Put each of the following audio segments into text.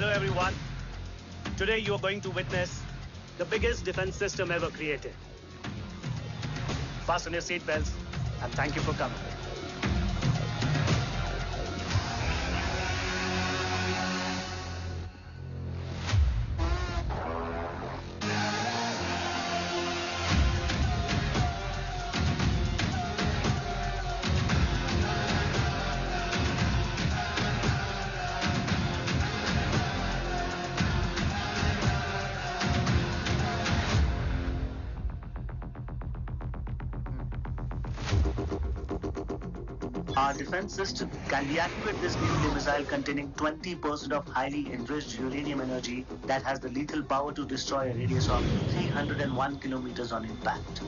Hello everyone. Today you are going to witness the biggest defense system ever created. Fasten your seatbelts and thank you for coming. Our defense system can deactivate this nuclear missile containing 20% of highly enriched uranium energy that has the lethal power to destroy a radius of 301 kilometers on impact.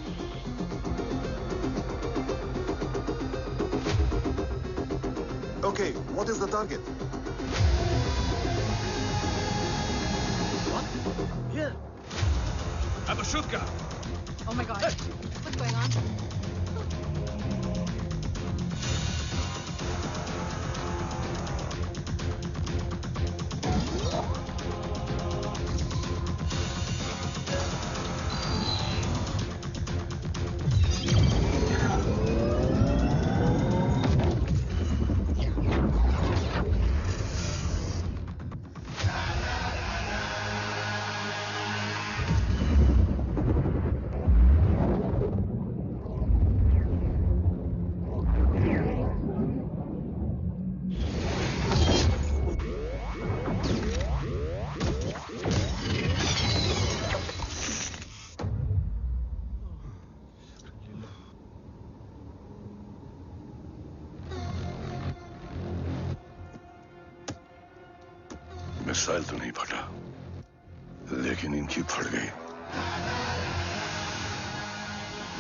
Okay, what is the target? What? Here. Abashuka! Oh my god. What's going on? Missile तो नहीं फटा, लेकिन इनकी फट गई।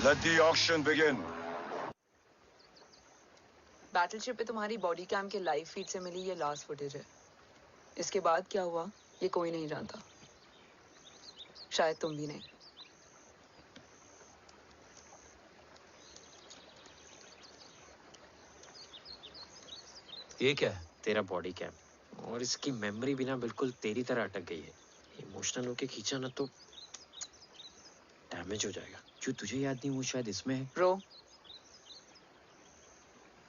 Let the auction begin. Battleship पे तुम्हारी body cam के लाइव फीड से मिली ये लास्ट फुटेज है। इसके बाद क्या हुआ ये कोई नहीं जानता, शायद तुम भी नहीं। ये क्या है? तेरा बॉडी कैम, और इसकी मेमोरी भी ना बिल्कुल तेरी तरह अटक गई है। इमोशनल होके खींचा ना तो डैमेज हो जाएगा। जो तुझे याद नहीं वो शायद इसमें है। Bro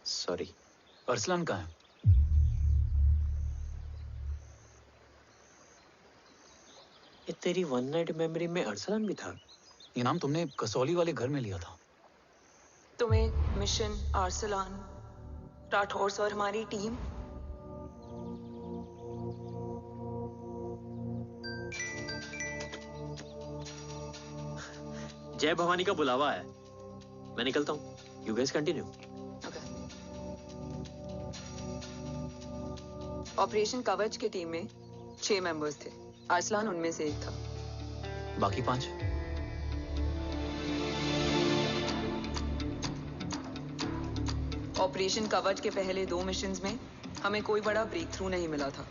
sorry. अरसलान कहाँ है? ये तेरी वन नाइट मेमोरी में अरसलान भी था? ये नाम तुमने कसौली वाले घर में लिया था। तुम्हें मिशन, आर्सलान, राठौर और हमारी टीम। जय भवानी का बुलावा है, मैं निकलता हूँ। You guys continue. ऑपरेशन कवच की टीम में 6 मेंबर्स थे, अरसलान उनमें से एक था। बाकी 5? ऑपरेशन कवच के पहले 2 मिशंस में हमें कोई बड़ा ब्रेक थ्रू नहीं मिला था।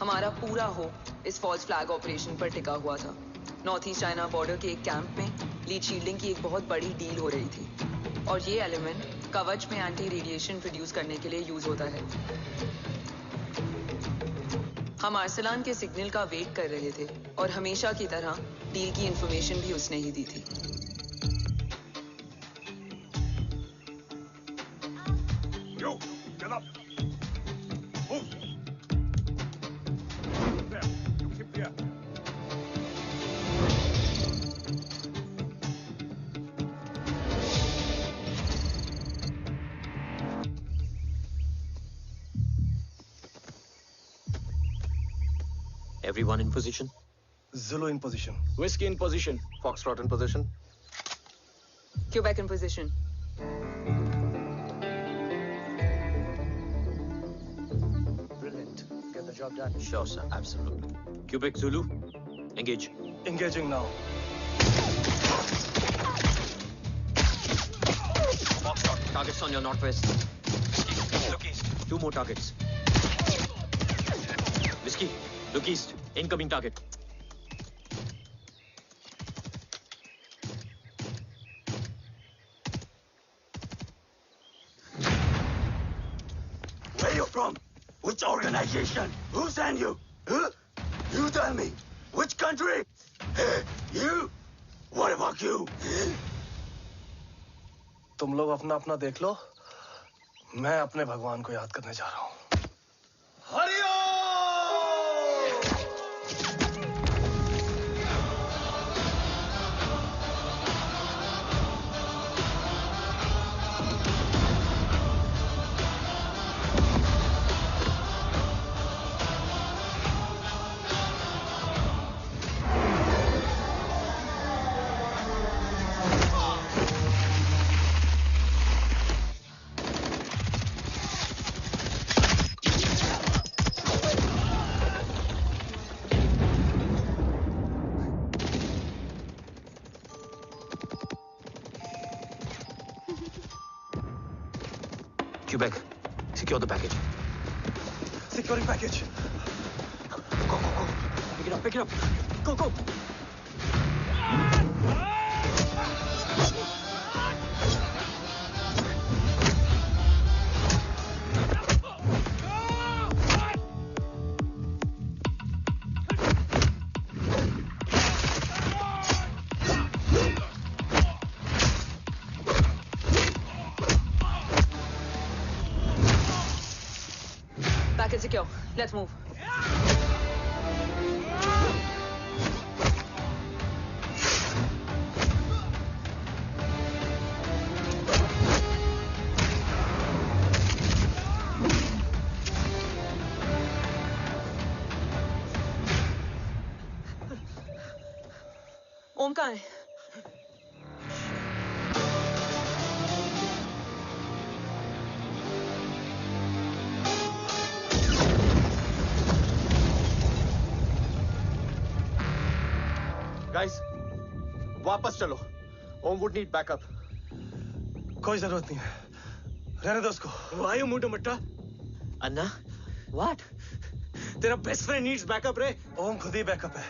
हमारा पूरा होप इस फॉल्स फ्लैग ऑपरेशन पर टिका हुआ था। नॉर्थ ईस्ट चाइना बॉर्डर के एक कैंप में लीड शील्डिंग की एक बहुत बड़ी डील हो रही थी, और ये एलिमेंट कवच में एंटी रेडिएशन प्रोड्यूस करने के लिए यूज होता है। हम अरसलान के सिग्नल का वेट कर रहे थे, और हमेशा की तरह डील की इंफॉर्मेशन भी उसने ही दी थी। Yo, get up. Move. There, you keep there. Everyone in position? Zulu in position. Whiskey in position. Foxtrot in position. Quebec in position. Brilliant. Get the job done. Sure, sir. Absolutely. Quebec Zulu, engage. Engaging now. Foxtrot, targets on your northwest. Look east. 2 more targets. Whiskey, look east. Incoming target. Where you from? Which organization? Who sent you? Huh? You tell me, which country? You? What about you? तुम लोग अपना अपना देख लो, मैं अपने भगवान को याद करने जा रहा हूँ। Hariom! Quebec, secure the package. Securing package. Go, go, go. Pick it up, pick it up. Go, go. Package secure. Let's move. ओम कहाँ है? Guys, वापस चलो। ओम would need backup. कोई जरूरत नहीं है। रहने दो उसको। Why you mood Matta? Anna, what? तेरा best friend needs backup रे। ओम खुद ही backup है।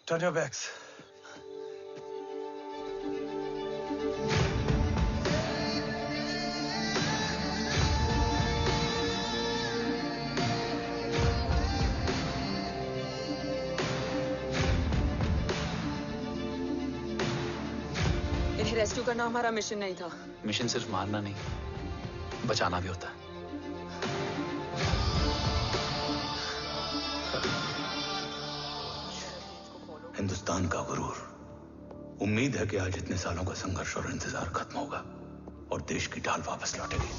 Turn your backs. इन्हें रेस्क्यू करना हमारा मिशन नहीं था। मिशन सिर्फ मारना नहीं, बचाना भी होता है। हिंदुस्तान का गुरूर। उम्मीद है कि आज इतने सालों का संघर्ष और इंतजार खत्म होगा और देश की ढाल वापस लौटेगी।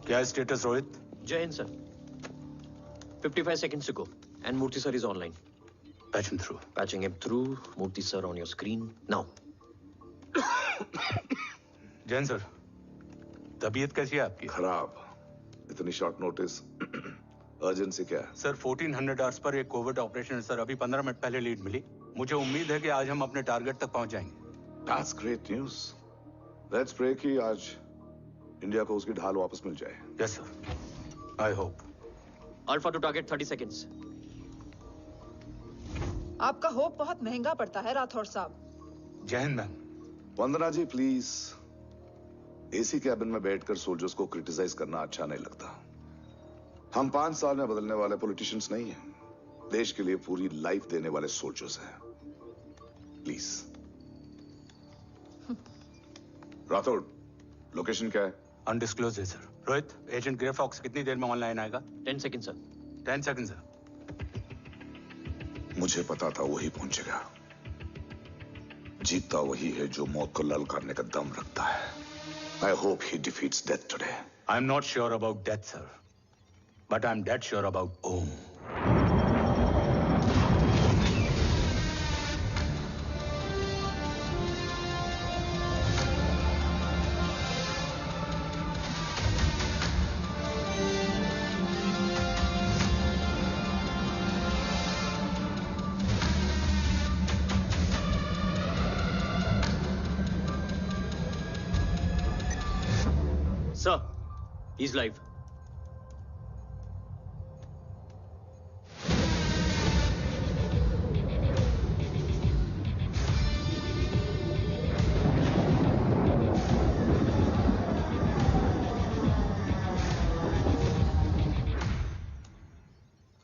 क्या है स्टेटस रोहित? जय Hind sir. 55 seconds to go and Murthy sir is online. Patch him through. Patching him through. Murthy sir on your screen now. Jain sir, तबीयत कैसी है आपकी? खराब। इतनी शॉर्ट नोटिस। अर्जेंसी क्या है? सर 1400 आवर्स पर एक कोविड ऑपरेशन है सर। अभी 15 मिनट पहले लीड मिली। मुझे उम्मीद है कि आज हम अपने टारगेट तक पहुंच जाएंगे। That's great news. Let's pray कि आज इंडिया को उसकी ढाल वापस मिल जाए। Yes sir, I hope. Alpha to target 30 seconds. आपका होप बहुत महंगा पड़ता है राठौर साहब। जय हिंद ma'am. Vandana ji please, AC cabin में बैठकर सोल्जर्स को क्रिटिसाइज करना अच्छा नहीं लगता। हम 5 साल में बदलने वाले पॉलिटिशियंस नहीं हैं, देश के लिए पूरी लाइफ देने वाले सोल्जर्स हैं। प्लीज। राठौड़, लोकेशन क्या है? अनडिस्क्लोज है sir. Rohit, agent Grey Fox कितनी देर में ऑनलाइन आएगा? 10 seconds sir. 10 seconds sir. मुझे पता था वही पहुंचेगा। जीतता वही है जो मौत को ललकारने का दम रखता है। I hope he defeats death today. I'm not sure about death, sir. But I'm dead sure about Om. Sir, he's live.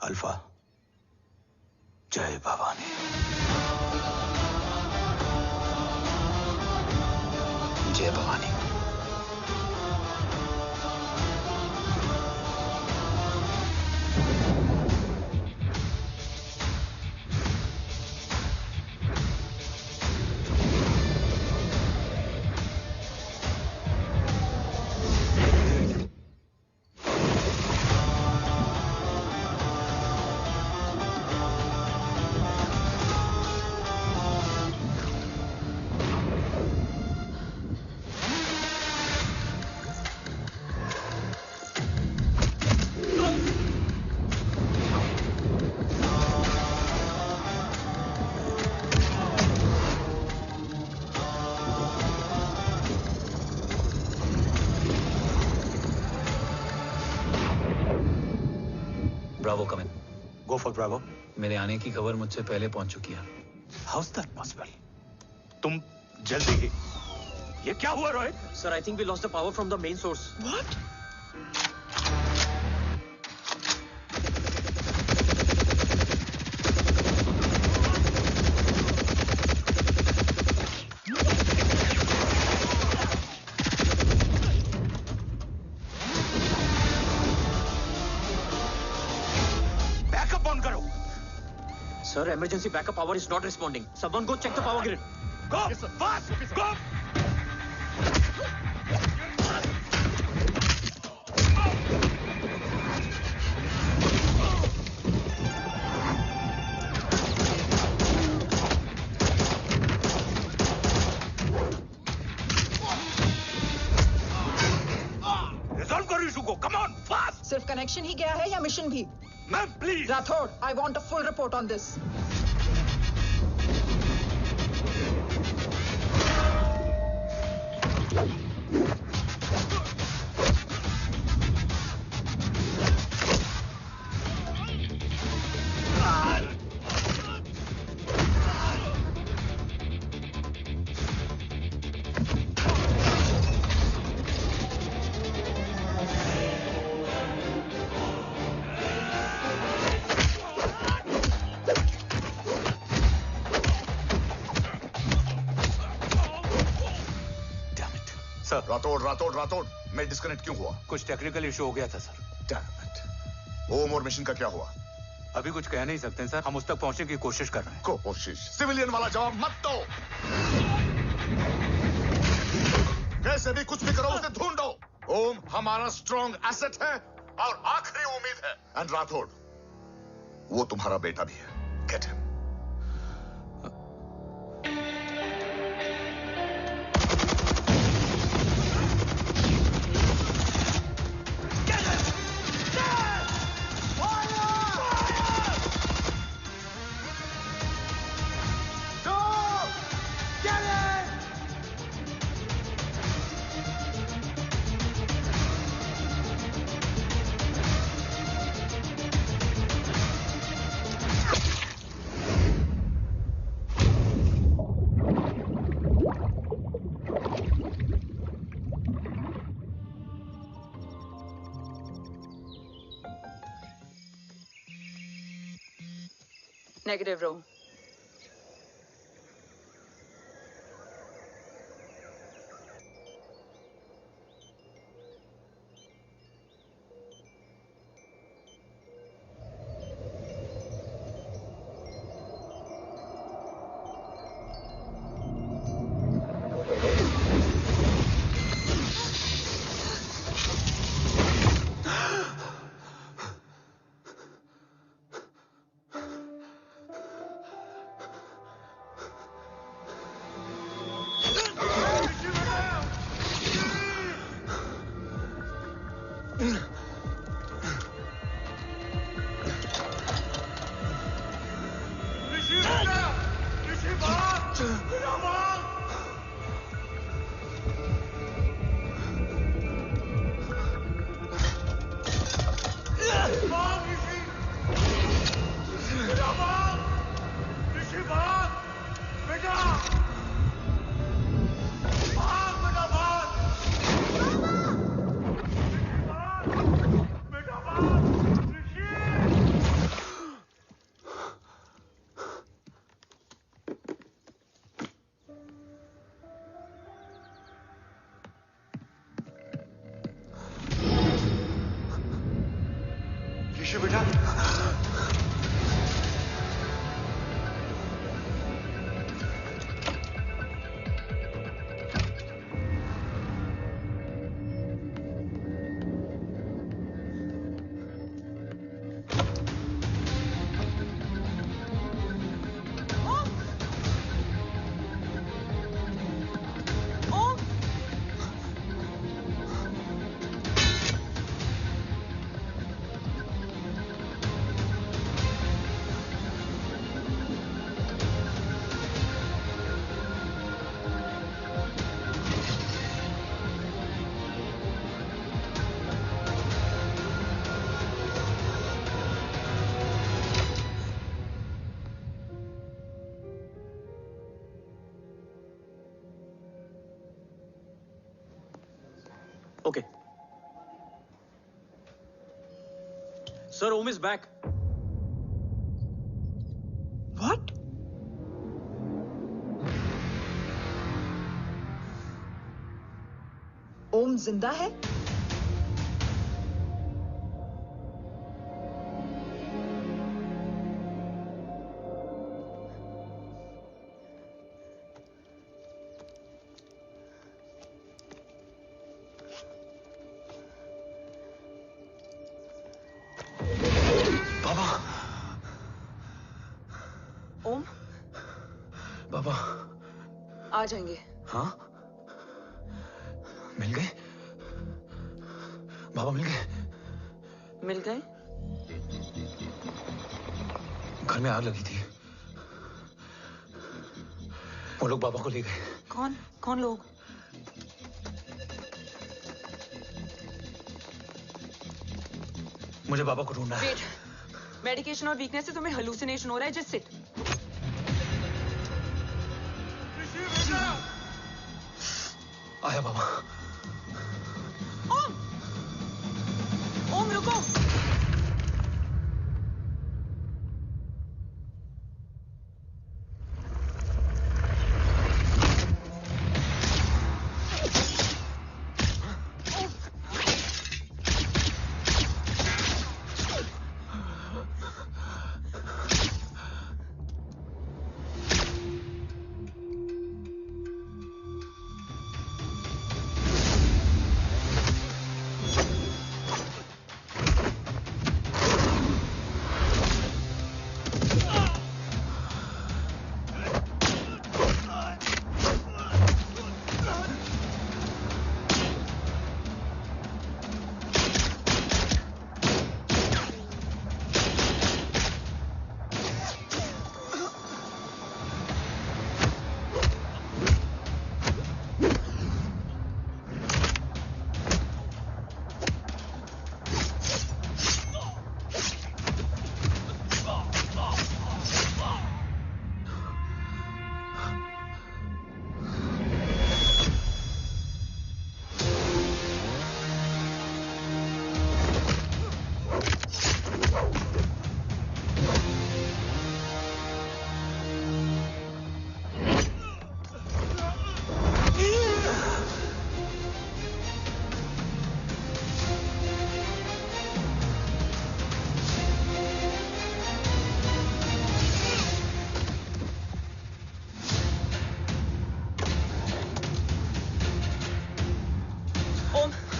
Alpha, जय भवानी। जय Bhavani. Bravo come in. Go for Bravo. मेरे आने की खबर मुझसे पहले पहुंच चुकी है। How is that possible? तुम जल्दी ही। ये क्या हुआ Rohit? Sir, I think we lost the power from the main source. What? Backup on करो। Sir, emergency backup power is not responding. Someone go check the power grid. Go! Fast! Go! Resolve करो issue को। Come on, fast! सिर्फ connection ही गया है या mission भी? Ma'am, please. Rathore, I want a full report on this. Sir, Rathore मैं disconnect क्यों हुआ? कुछ टेक्निकल इशू हो गया था सर। Damn it. ओम और मिशन का क्या हुआ? अभी कुछ कह नहीं सकते सर। हम उस तक पहुंचने की कोशिश कर रहे हैं। कोशिश? सिविलियन वाला जवाब मत दो। कैसे भी कुछ भी करो, उसे ढूंढो। ओम हमारा स्ट्रॉन्ग एसेट है और आखिरी उम्मीद है। एंड राठौड़, वो तुम्हारा बेटा भी है। Get him. Negative row. ऋषि बेटा, Okay. Sir, Om is back. What? ओम जिंदा है? ओम, बाबा आ जाएंगे। हाँ, मिल गए? बाबा मिल गए? मिल गए? घर में आग लगी थी, वो लोग बाबा को ले गए। कौन कौन लोग? मुझे बाबा को ढूंढना है। वेट, मेडिकेशन और वीकनेस से तुम्हें हेलुसिनेशन हो रहा है। Just sit. आया बाबा। ओम, ओम रुको।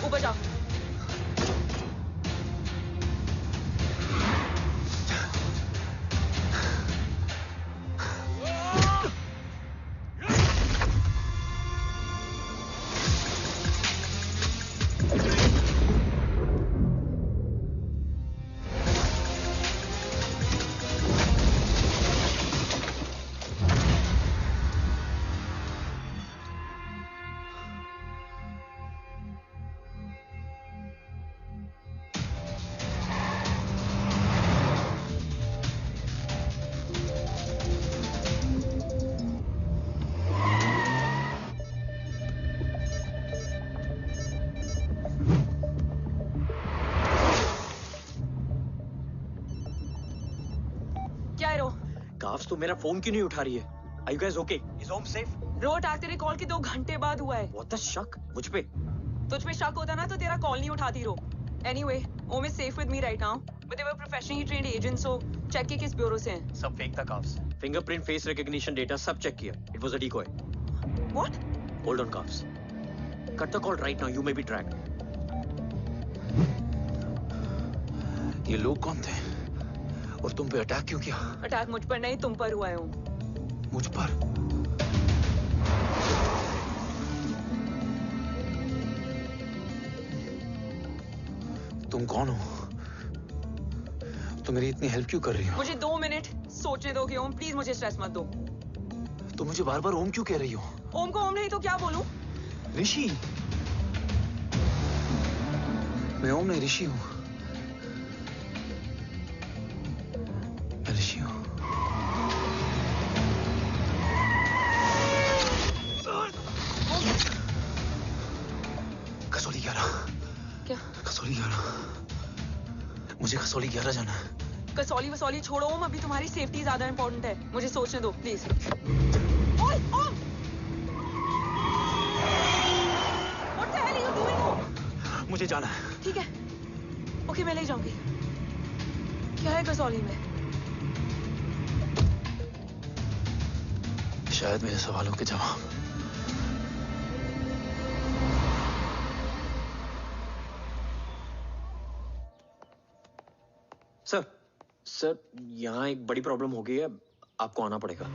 ऊपर जाओ। काफ्स तो मेरा फोन क्यों नहीं उठा रही है? Are you guys okay? Is Om safe? रो अटैक तेरे कॉल के 2 घंटे बाद हुआ है। What the शक? मुझ पे? तुझ पे शक होता ना तो तेरा कॉल नहीं उठाती रो। Anyway, Om is safe with me right now, but they were professionally trained agents, so check के किस ब्यूरो से हैं? सब फेक था carbs. Fingerprint, face recognition data सब चेक किया। It was a decoy. What? Hold on, carbs. Cut the call right now. You may be tracked. ये लोग कौन थे? और तुम पे अटैक क्यों किया? अटैक मुझ पर नहीं, तुम पर हुआ है ओम। मुझ पर? तुम कौन हो? तुम मेरी इतनी हेल्प क्यों कर रही हो? मुझे 2 मिनट सोचने दोगे ओम? प्लीज मुझे स्ट्रेस मत दो। तुम मुझे बार बार ओम क्यों कह रही हो? ओम को ओम नहीं तो क्या बोलूं? ऋषि। मैं ओम नहीं, ऋषि हूं। मैं ऋषि हूं। कसौली 11। क्या? कसौली 11। मुझे कसौली 11 जाना है। कसौली वसौली छोड़ो ओम, अभी तुम्हारी सेफ्टी ज्यादा इंपॉर्टेंट है। मुझे सोचने दो प्लीज। ओए ओम! What the hell are you doing, ओम? मुझे जाना है। ठीक है, ओके मैं ले जाऊंगी। क्या है कसौली में? शायद मेरे सवालों के जवाब। सर, यहाँ एक बड़ी प्रॉब्लम हो गई है। आपको आना पड़ेगा।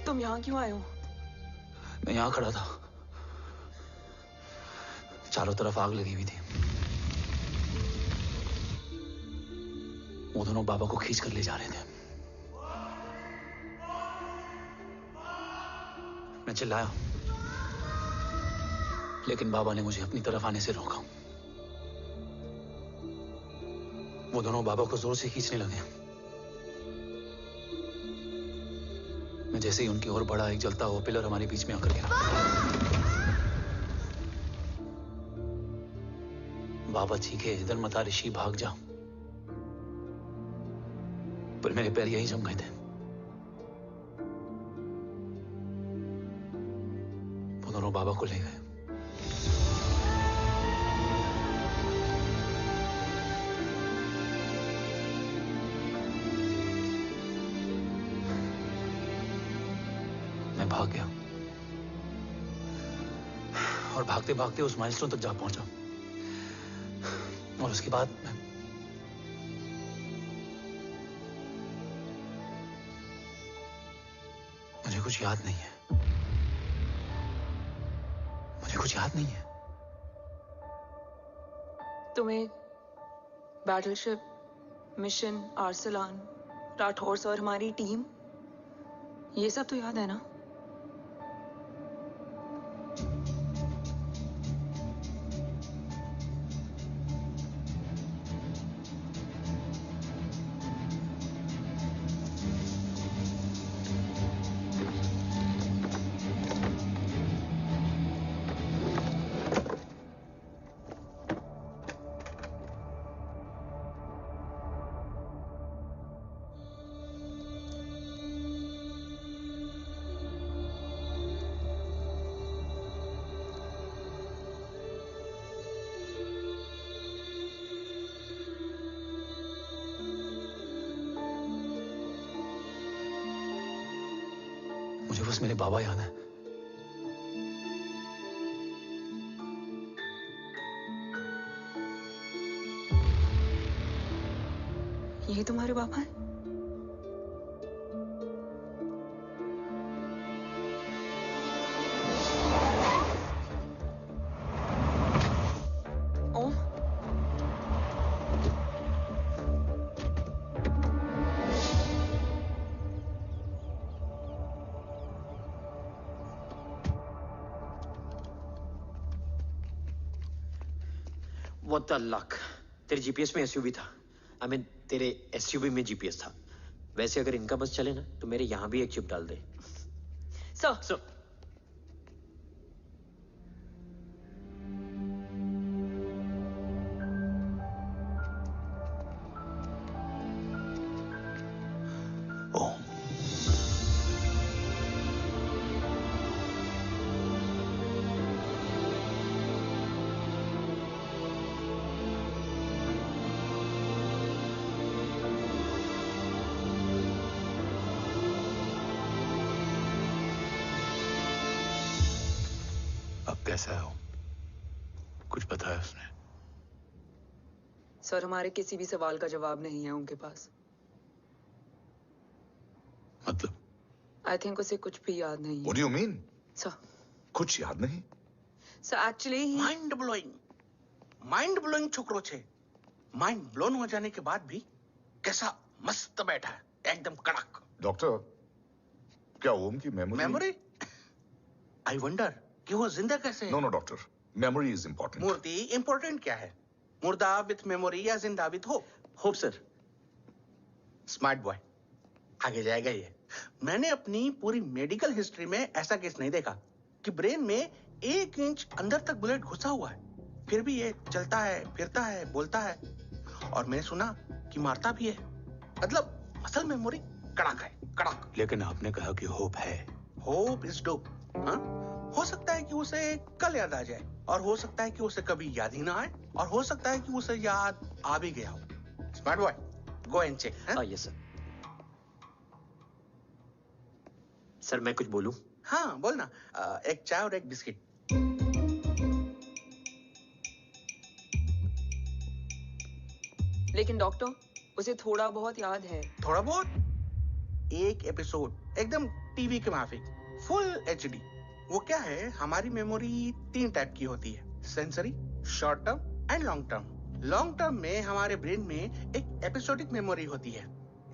तुम यहाँ क्यों आए हो? मैं यहाँ खड़ा था, चारों तरफ आग लगी हुई थी। वो दोनों बाबा को खींच कर ले जा रहे थे। मैं चिल्लाया, लेकिन बाबा ने मुझे अपनी तरफ आने से रोका। वो दोनों बाबा को जोर से खींचने लगे। मैं मैं जैसे ही उनकी ओर बढ़ा, एक जलता हुआ पिलर हमारे बीच में आकर गिरा। बाबा चीखे, इधर मत आ ऋषि, भाग जा। पर मेरे पैर यही जम गए थे। वो दोनों बाबा को ले गए। मैं भाग गया और भागते भागते उस माइलस्टोन तक जा पहुंचा। और उसके बाद मुझे कुछ याद नहीं है। मुझे कुछ याद नहीं है। तुम्हें बैटलशिप, मिशन, आर्सलान, राठौर और हमारी टीम, ये सब तो याद है ना? मुझे बस मेरे बाबा याद है। ये तुम्हारे बाबा हैं? ओम, What the luck? तेरे जीपीएस में एसयूवी था। I mean, तेरे एसयूवी में जीपीएस था। वैसे अगर इनका बस चले ना तो मेरे यहां भी एक चिप डाल दे। सर। कैसा है वो? कुछ बताया उसने? सर, हमारे किसी भी सवाल का जवाब नहीं है उनके पास। मतलब? आई थिंक उसे कुछ भी याद नहीं है। What do you mean? Sir, कुछ याद नहीं? सर एक्चुअली माइंड ब्लोइंग छोकरो छे। माइंड ब्लोन हो जाने के बाद भी कैसा मस्त बैठा है, एकदम कड़क। डॉक्टर, क्या ओम की मेमोरी? आई वंडर कि वो जिंदा कैसे है? No doctor, memory is important. मूर्ति इंपॉर्टेंट क्या है? मुर्दा विथ मेमोरी या जिंदा with hope? Hope sir. Smart boy, आगे जाएगा ये। मैंने अपनी पूरी मेडिकल हिस्ट्री में ऐसा केस नहीं देखा कि ब्रेन में 1 इंच अंदर तक बुलेट घुसा हुआ है, फिर भी ये चलता है, फिरता है, बोलता है, और मैंने सुना कि मारता भी है। मतलब असल मेमोरी कड़क है, कड़क। लेकिन आपने कहा कि होप है। Hope is dope. हाँ, हो सकता है कि उसे कल याद आ जाए, और हो सकता है कि उसे कभी याद ही ना आए, और हो सकता है कि उसे याद आ भी गया हो। Smart boy, go and check. Yes sir. Sir मैं कुछ बोलूं? हाँ बोल ना। एक चाय और एक बिस्किट। लेकिन डॉक्टर, उसे थोड़ा बहुत याद है। थोड़ा बहुत? एक एपिसोड एकदम टीवी के माफिक, फुल एचडी। वो क्या है, हमारी मेमोरी 3 टाइप की होती है, sensory, short term and long term. Long term में हमारे ब्रेन में एक एपिसोडिक मेमोरी होती है।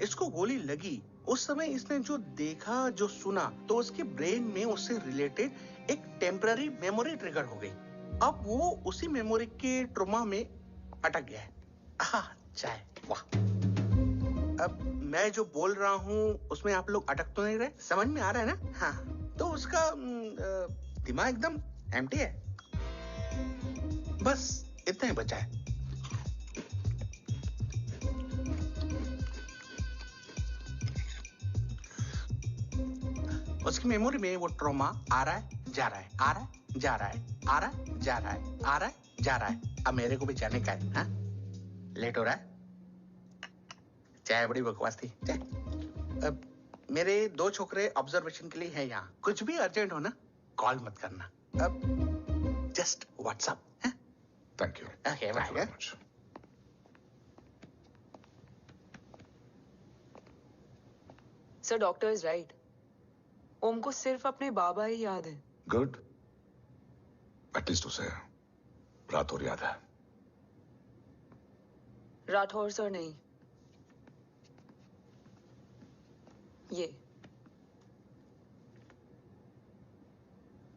इसको गोली लगी, उस समय इसने जो देखा, जो सुना, तो उसके ब्रेन में उससे रिलेटेड एक टेम्पररी मेमोरी ट्रिगर हो गई। अब वो उसी मेमोरी के ट्रॉमा में अटक गया है। चाय, वाह। अब मैं जो बोल रहा हूँ उसमें आप लोग अटक तो नहीं रहे? समझ में आ रहा है ना? हाँ, तो उसका दिमाग एकदम एम्प्टी है। बस इतना ही बचा है। उसकी मेमोरी में वो ट्रॉमा आ रहा है, जा रहा है, आ रहा है, जा रहा है, आ रहा है, जा रहा है, आ रहा है, जा रहा है। अब मेरे को भी जाने का है। हाँ, लेट हो रहा है। चाय बड़ी बकवास थी। अब मेरे 2 छोकरे ऑब्जर्वेशन के लिए हैं यहाँ। कुछ भी अर्जेंट हो ना, कॉल मत करना। अब just WhatsApp. Thank you. Okay, bye. Sir, doctor is right. Om को सिर्फ अपने बाबा ही याद है। गुड। एटलीस्ट उसे राठौर याद है। राठौर सर नहीं, ये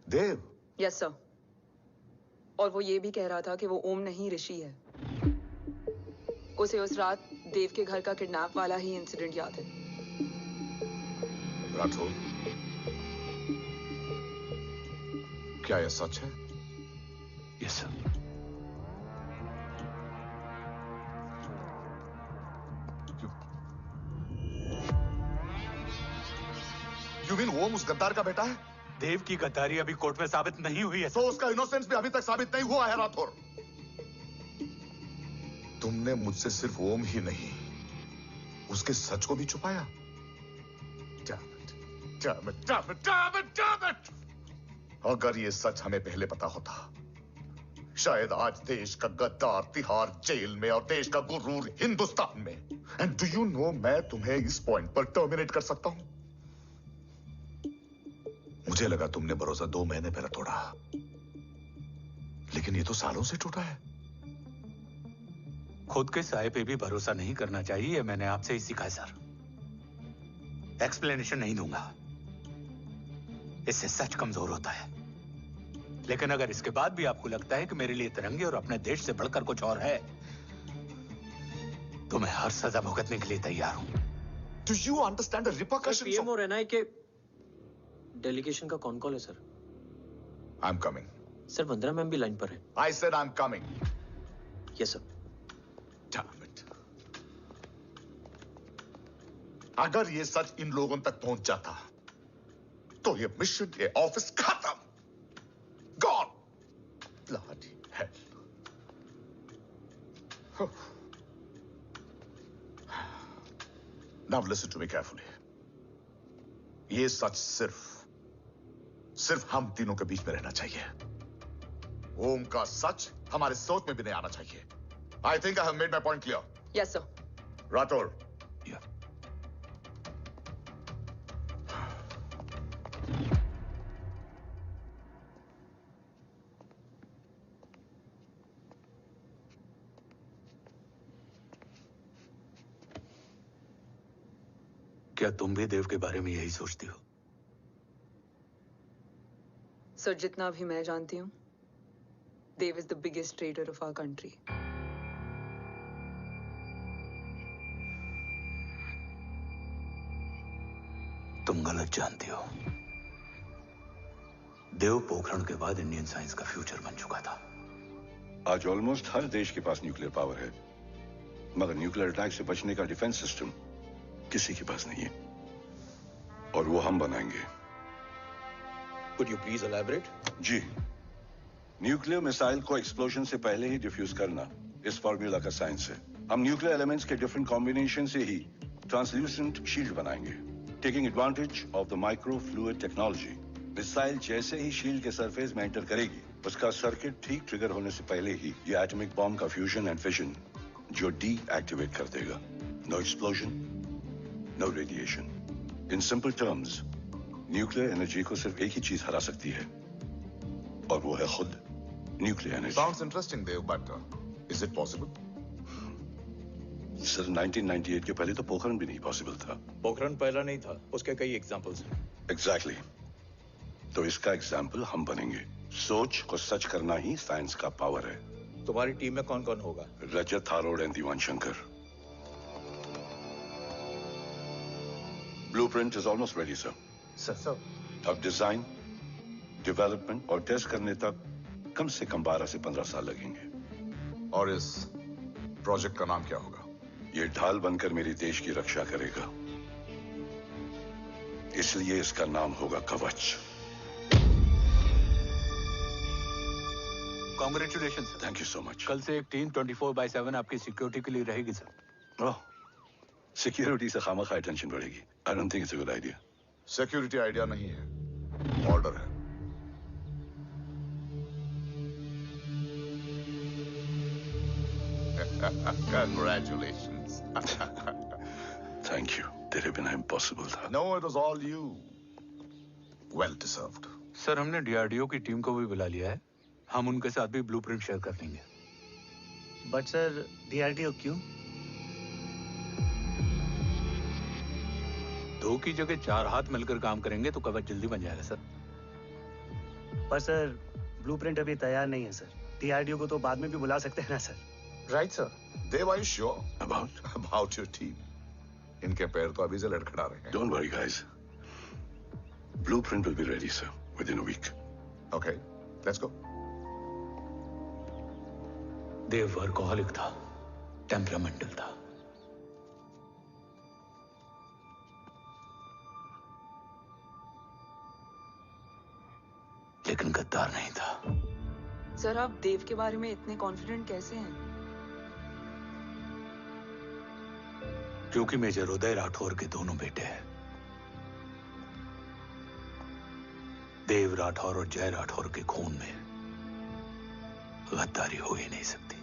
देव। Yes sir. और वो ये भी कह रहा था कि वो ओम नहीं, ऋषि है। उसे उस रात देव के घर का किडनैप वाला ही इंसिडेंट याद है। राठौर, क्या यह सच है? Yes sir. यू मीन ओम उस गद्दार का बेटा है? देव की गद्दारी अभी कोर्ट में साबित नहीं हुई है। तो उसका इनोसेंस भी अभी तक साबित नहीं हुआ है राठौर। तुमने मुझसे सिर्फ ओम ही नहीं, उसके सच को भी छुपाया। Damn it! अगर ये सच हमें पहले पता होता, शायद आज देश का गद्दार तिहाड़ जेल में और देश का गुरूर हिंदुस्तान में। एंड डू यू नो, मैं तुम्हें इस पॉइंट पर टर्मिनेट कर सकता हूं। मुझे लगा तुमने भरोसा 2 महीने पहले तोड़ा, लेकिन ये तो सालों से टूटा है। खुद के साये पे भी भरोसा नहीं करना चाहिए, मैंने आपसे ही सीखा है सर। एक्सप्लेनेशन नहीं दूंगा, इससे सच कमजोर होता है। लेकिन अगर इसके बाद भी आपको लगता है कि मेरे लिए तिरंगे और अपने देश से बढ़कर कुछ और है, तो मैं हर सजा भुगतने के लिए तैयार हूं। Do you understand the repercussions? PM और एनआई के डेलीगेशन का कौन कॉल है sir? I'm coming. Sir, 15 ma'am भी लाइन पर है। I said I'm coming. Yes sir. Damn it. अगर ये सच इन लोगों तक पहुंच जाता, तो ये मिशन, ये ऑफिस खत्म। Gone. Bloody hell. Now listen to me carefully. ये सच सिर्फ हम तीनों के बीच में रहना चाहिए। ओम का सच हमारे सोच में भी नहीं आना चाहिए। I think I have made my point clear. Yes sir. Rathore. Yeah. क्या तुम भी देव के बारे में यही सोचती हो? सर, जितना भी मैं जानती हूँ, Dev is the biggest trader of our country. तुम गलत जानती हो। देव पोखरण के बाद इंडियन साइंस का फ्यूचर बन चुका था। आज ऑलमोस्ट हर देश के पास न्यूक्लियर पावर है, मगर न्यूक्लियर अटैक से बचने का डिफेंस सिस्टम किसी के पास नहीं है, और वो हम बनाएंगे। Could you please elaborate? जी, न्यूक्लियर मिसाइल को एक्सप्लोजन से पहले ही डिफ्यूज करना इस फॉर्मूला का साइंस है। हम न्यूक्लियर एलिमेंट्स के डिफरेंट कॉम्बिनेशन से ही ट्रांसल्यूसेंट शील्ड बनाएंगे, taking advantage of the micro fluid technology. Missile जैसे ही शील्ड के सरफेस में एंटर करेगी, उसका सर्किट ठीक ट्रिगर होने से पहले ही ये एटॉमिक बॉम्ब का फ्यूजन एंड फिशन जो डीएक्टिवेट कर देगा। No explosion, no radiation. In simple terms, nuclear energy को सिर्फ एक ही चीज हरा सकती है, और वो है खुद nuclear energy. Sounds interesting, Dev, but is it possible? Sir, 1998 के पहले तो पोखरण भी नहीं पॉसिबल था। पोखरण पहला नहीं था, उसके कई एग्जांपल्स हैं। एग्जैक्टली। तो इसका एग्जाम्पल हम बनेंगे। सोच को सच करना ही साइंस का पावर है। तुम्हारी टीम में कौन कौन होगा? रजत, हारोड and Diwan Shankar. Blueprint is almost ready sir. Sir अब डिजाइन, डेवलपमेंट और टेस्ट करने तक कम से कम 12 से 15 साल लगेंगे। और इस प्रोजेक्ट का नाम क्या होगा? ये ढाल बनकर मेरे देश की रक्षा करेगा, इसलिए इसका नाम होगा कवच। Congratulation sir. Thank you so much. कल से एक टीम 24/7 आपकी सिक्योरिटी के लिए रहेगी सर। ओह, सिक्योरिटी से खामखा टेंशन बढ़ेगी। I don't think it's a good idea. Security idea नहीं है, ऑर्डर है। Congratulations. Thank you. तेरे बिना इम्पॉसिबल था। No, it was all you. Well deserved. Sir हमने डीआरडीओ की टीम को भी बुला लिया है, हम उनके साथ भी ब्लूप्रिंट शेयर कर लेंगे। बट सर डीआरडीओ क्यों? 2 की जगह 4 हाथ मिलकर काम करेंगे तो कवच जल्दी बन जाएगा सर। पर सर ब्लूप्रिंट अभी तैयार नहीं है सर। डीआरडीओ को तो बाद में भी बुला सकते हैं ना sir. Right sir. Dev, are you sure about your team? इनके पैर तो अभी से लड़खड़ा रहे हैं। Don't worry, guys. Blueprint will be ready, sir, within a week. Okay, let's go. Dev workaholic था, टेम्परामेंटल था। लेकिन गद्दार नहीं था। सर आप देव के बारे में इतने कॉन्फिडेंट कैसे हैं? क्योंकि मेजर उदय राठौर के दोनों बेटे हैं। देव राठौर और जय राठौर के खून में गद्दारी हो ही नहीं सकती।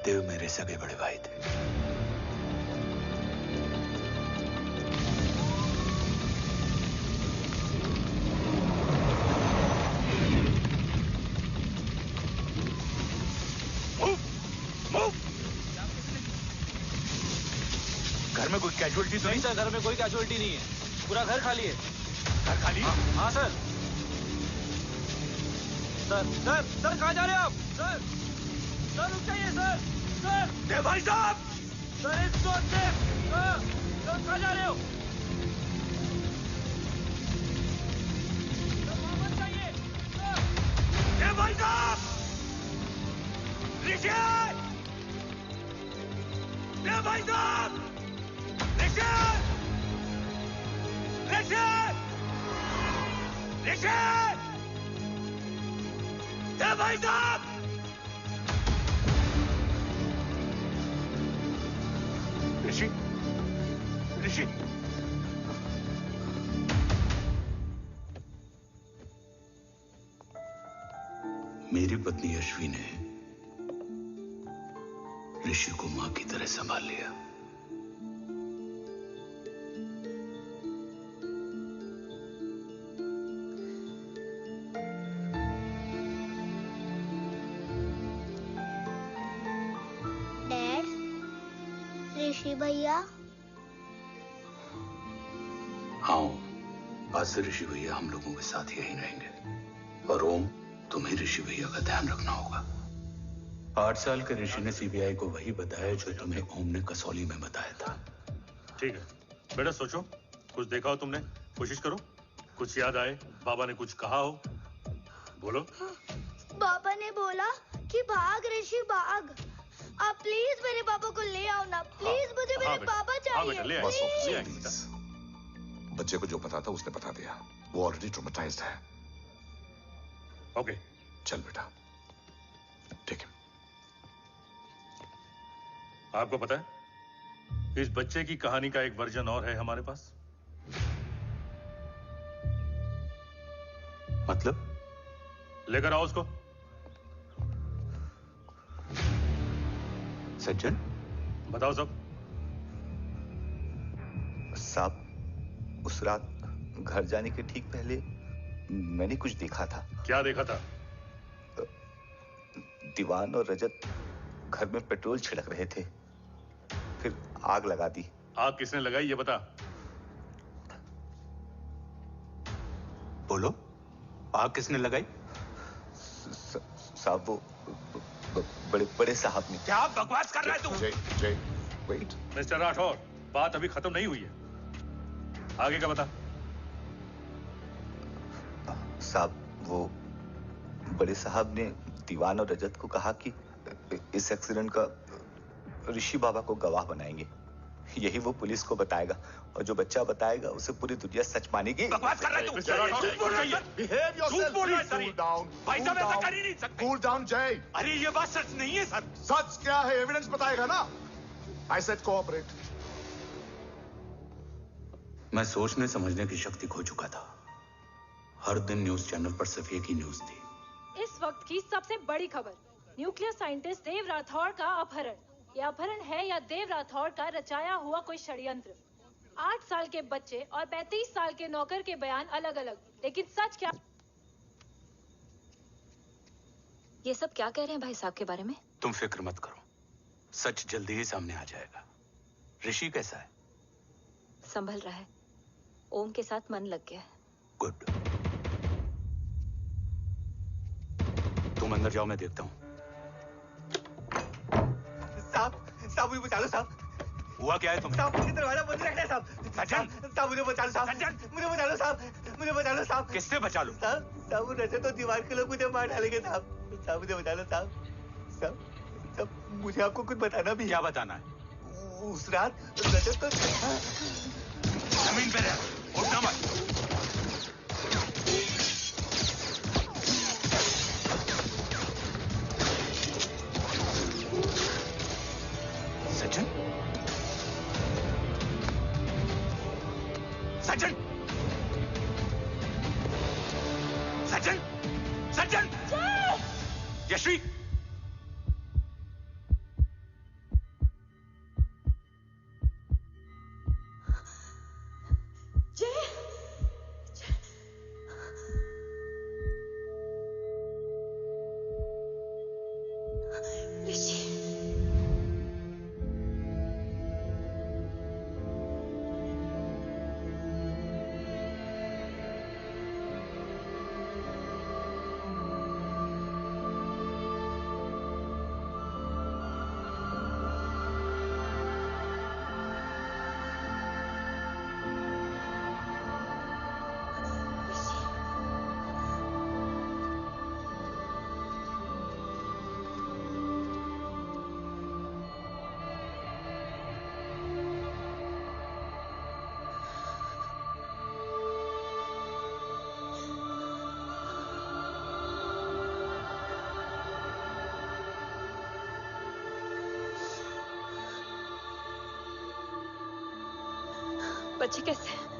देव मेरे सगे बड़े भाई थे। घर में कोई कैजुअलिटी तो नहीं? सर घर में कोई कैजुअलिटी नहीं है, पूरा घर खाली है। घर खाली? हाँ सर। सर कहाँ जा रहे हैं आप? सर रुक जाइए सर। देव भाई साहब! Sir it's not safe. Sir कहाँ जा रहे हो? सर वापस जाइए। देव भाई साहब! ऋषि! देव भाई साहब! ऋषि! देव भाई साहब! ऋषि! मेरी पत्नी अश्वी ने ऋषि को मां की तरह संभाल लिया। ऋषि भैया। हाँ, आज से ऋषि भैया हम लोगों के साथ यहीं रहेंगे। और ओम, तुम्हें ऋषि भैया का ध्यान रखना होगा। 8 साल के ऋषि ने सीबीआई को वही बताया जो तुम्हें ओम ने कसौली में बताया था। ठीक है बेटा, सोचो, कुछ देखा हो तुमने, कोशिश करो, कुछ याद आए, बाबा ने कुछ कहा हो, बोलो। पापा ने बोला कि भाग ऋषि भाग। आप प्लीज मेरे पापा को ले आओ ना, प्लीज। मुझे मेरे पापा चाहिए। प्लीज। बच्चे को जो पता था उसने बता दिया, वो ऑलरेडी ट्रॉमेटाइज्ड है। ओके चल बेटा, ठीक है। आपको पता है इस बच्चे की कहानी का एक वर्जन और है हमारे पास। मतलब? लेकर आओ उसको। सज्जन, बताओ सब। साहब, उस रात घर जाने के ठीक पहले मैंने कुछ देखा था। क्या देखा था? दीवान और रजत घर में पेट्रोल छिड़क रहे थे, फिर आग लगा दी। आग किसने लगाई ये बता। बोलो, आग किसने लगाई? साहब वो बड़े बड़े साहब ने। क्या बकवास कर रहा है तू? जय, वेट। मिस्टर राठौर, बात अभी खत्म नहीं हुई है। आगे का बता। साहब, वो बड़े साहब ने दीवान और रजत को कहा कि इस एक्सीडेंट का ऋषि बाबा को गवाह बनाएंगे। यही वो पुलिस को बताएगा और जो बच्चा बताएगा उसे पूरी दुनिया सच मानेगी। बकवास कर रहा है तू। झूठ बोल रहा है। Behave yourself, झूठ बोल रहा है please, सर। cool down, भाई cool साहब ऐसा down. कर ही नहीं सकते। Cool down, Jay. अरे ये बात सच नहीं है सर। सच क्या है? एविडेंस बताएगा ना। I said cooperate. मैं सोचने समझने की शक्ति खो चुका था। हर दिन न्यूज चैनल पर सिर्फ एक ही न्यूज थी। इस वक्त की सबसे बड़ी खबर, न्यूक्लियर साइंटिस्ट देव राठौड़ का अपहरण। यह अपहरण है या देव राठौड़ का रचाया हुआ कोई षड्यंत्र। 8 साल के बच्चे और 35 साल के नौकर के बयान अलग अलग, लेकिन सच क्या? ये सब क्या कह रहे हैं भाई साहब के बारे में? तुम फिक्र मत करो, सच जल्दी ही सामने आ जाएगा। ऋषि कैसा है? संभल रहा है। ओम के साथ मन लग गया है। गुड। तुम अंदर जाओ, मैं देखता हूँ। साहब मुझे बचा लो साहब। हुआ क्या है तुम? साहब मुझे दरवाजा बंद रखना है साहब। सज्जन, साहब मुझे बचा लो साहब। मुझे बचा लो साहब। मुझे बचा लो साहब। किससे बचा लो? साहब वो रजत तो दीवार के लोग मुझे मार डालेंगे साहब। साहब मुझे बचा लो साहब। साहब मुझे आपको कुछ बताना भी। क्या बताना है? उस रात रजत तो जमीन पे रह, उठना मत। सज्जन, सज्जन, सज्जन, सज्जन, यश्वी, बच्चे कैसे हैं?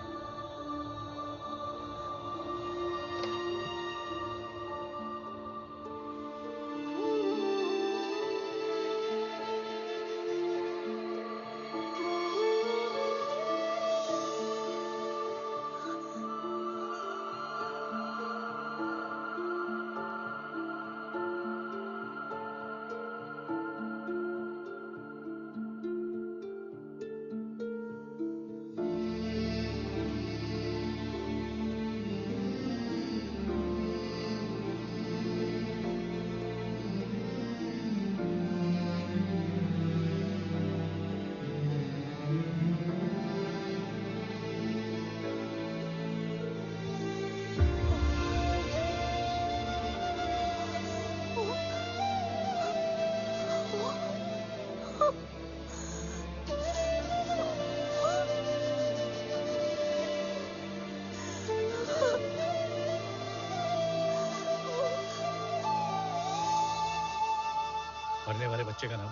मरने वाले बच्चे का नाम?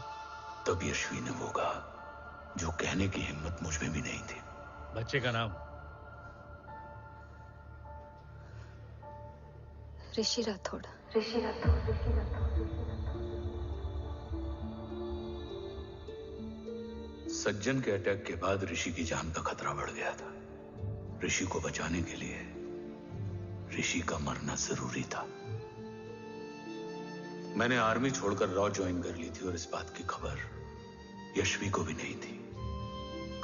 तब यश्वी ने वो कहा जो कहने की हिम्मत मुझ में भी नहीं थी। बच्चे का नाम? ऋषि राठौड़। सज्जन के अटैक के बाद ऋषि की जान का खतरा बढ़ गया था। ऋषि को बचाने के लिए ऋषि का मरना जरूरी था। मैंने आर्मी छोड़कर रॉ ज्वाइन कर ली थी और इस बात की खबर यश्वी को भी नहीं थी।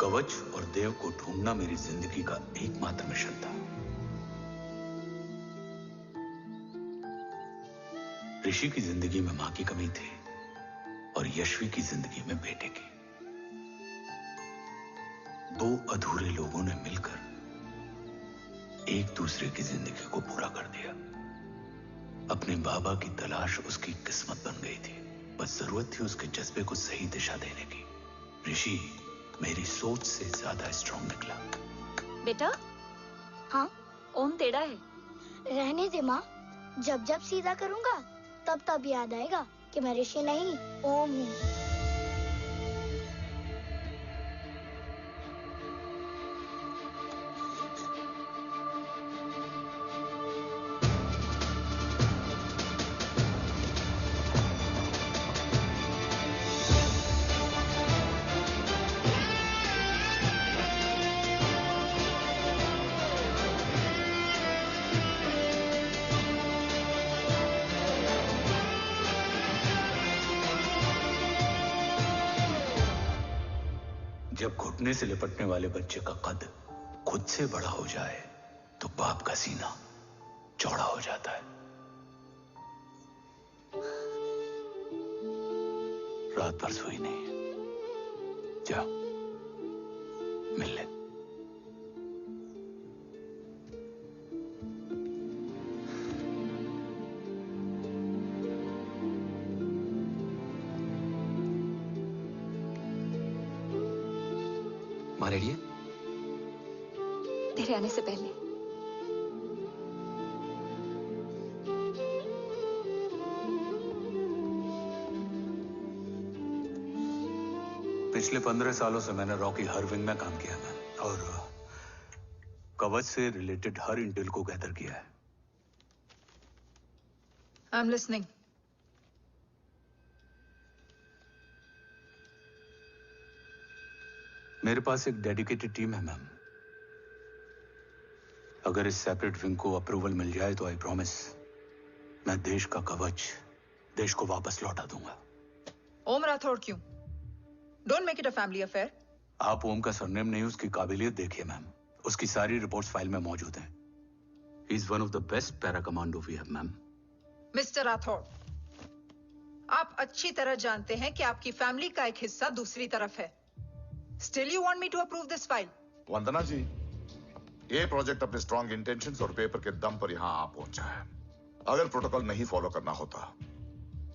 कवच और देव को ढूंढना मेरी जिंदगी का एकमात्र मिशन था। ऋषि की जिंदगी में मां की कमी थी और यश्वी की जिंदगी में बेटे की। दो अधूरे लोगों ने मिलकर एक दूसरे की जिंदगी को पूरा कर दिया। अपने बाबा की तलाश उसकी किस्मत बन गई थी, बस जरूरत थी उसके जज्बे को सही दिशा देने की। ऋषि मेरी सोच से ज्यादा स्ट्रांग निकला। बेटा, हाँ ओम टेढ़ा है। रहने दे माँ, जब जब सीधा करूंगा तब तब याद आएगा कि मैं ऋषि नहीं ओम हूँ। जब घुटने से लिपटने वाले बच्चे का कद खुद से बड़ा हो जाए तो बाप का सीना चौड़ा हो जाता है। रात भर सोई नहीं, जा मिल ले। माँ रेडी है? तेरे आने से पहले। पिछले 15 सालों से मैंने रॉकी हर विंग में काम किया है और कवच से रिलेटेड हर इंटेल को गैदर किया है। I am listening. मेरे पास एक डेडिकेटेड टीम है मैम। अगर इस सेपरेट विंग को अप्रूवल मिल जाए तो आई प्रॉमिस मैं देश का कवच देश को वापस लौटा दूंगा। ओम राठौड़ क्यों? Don't make it a family affair. आप ओम का सरनेम नहीं, उसकी काबिलियत देखिए मैम। उसकी सारी रिपोर्ट्स फाइल में मौजूद हैं। He is one of the best para commando we have ma'am. Mister Rathore, आप अच्छी तरह जानते हैं कि आपकी फैमिली का एक हिस्सा दूसरी तरफ है। Still you want me to approve this file? वंदना जी, ये प्रोजेक्ट अपने स्ट्रॉन्ग इंटेंशंस और पेपर के दम पर यहां आ पहुंचा है। अगर प्रोटोकॉल नहीं फॉलो करना होता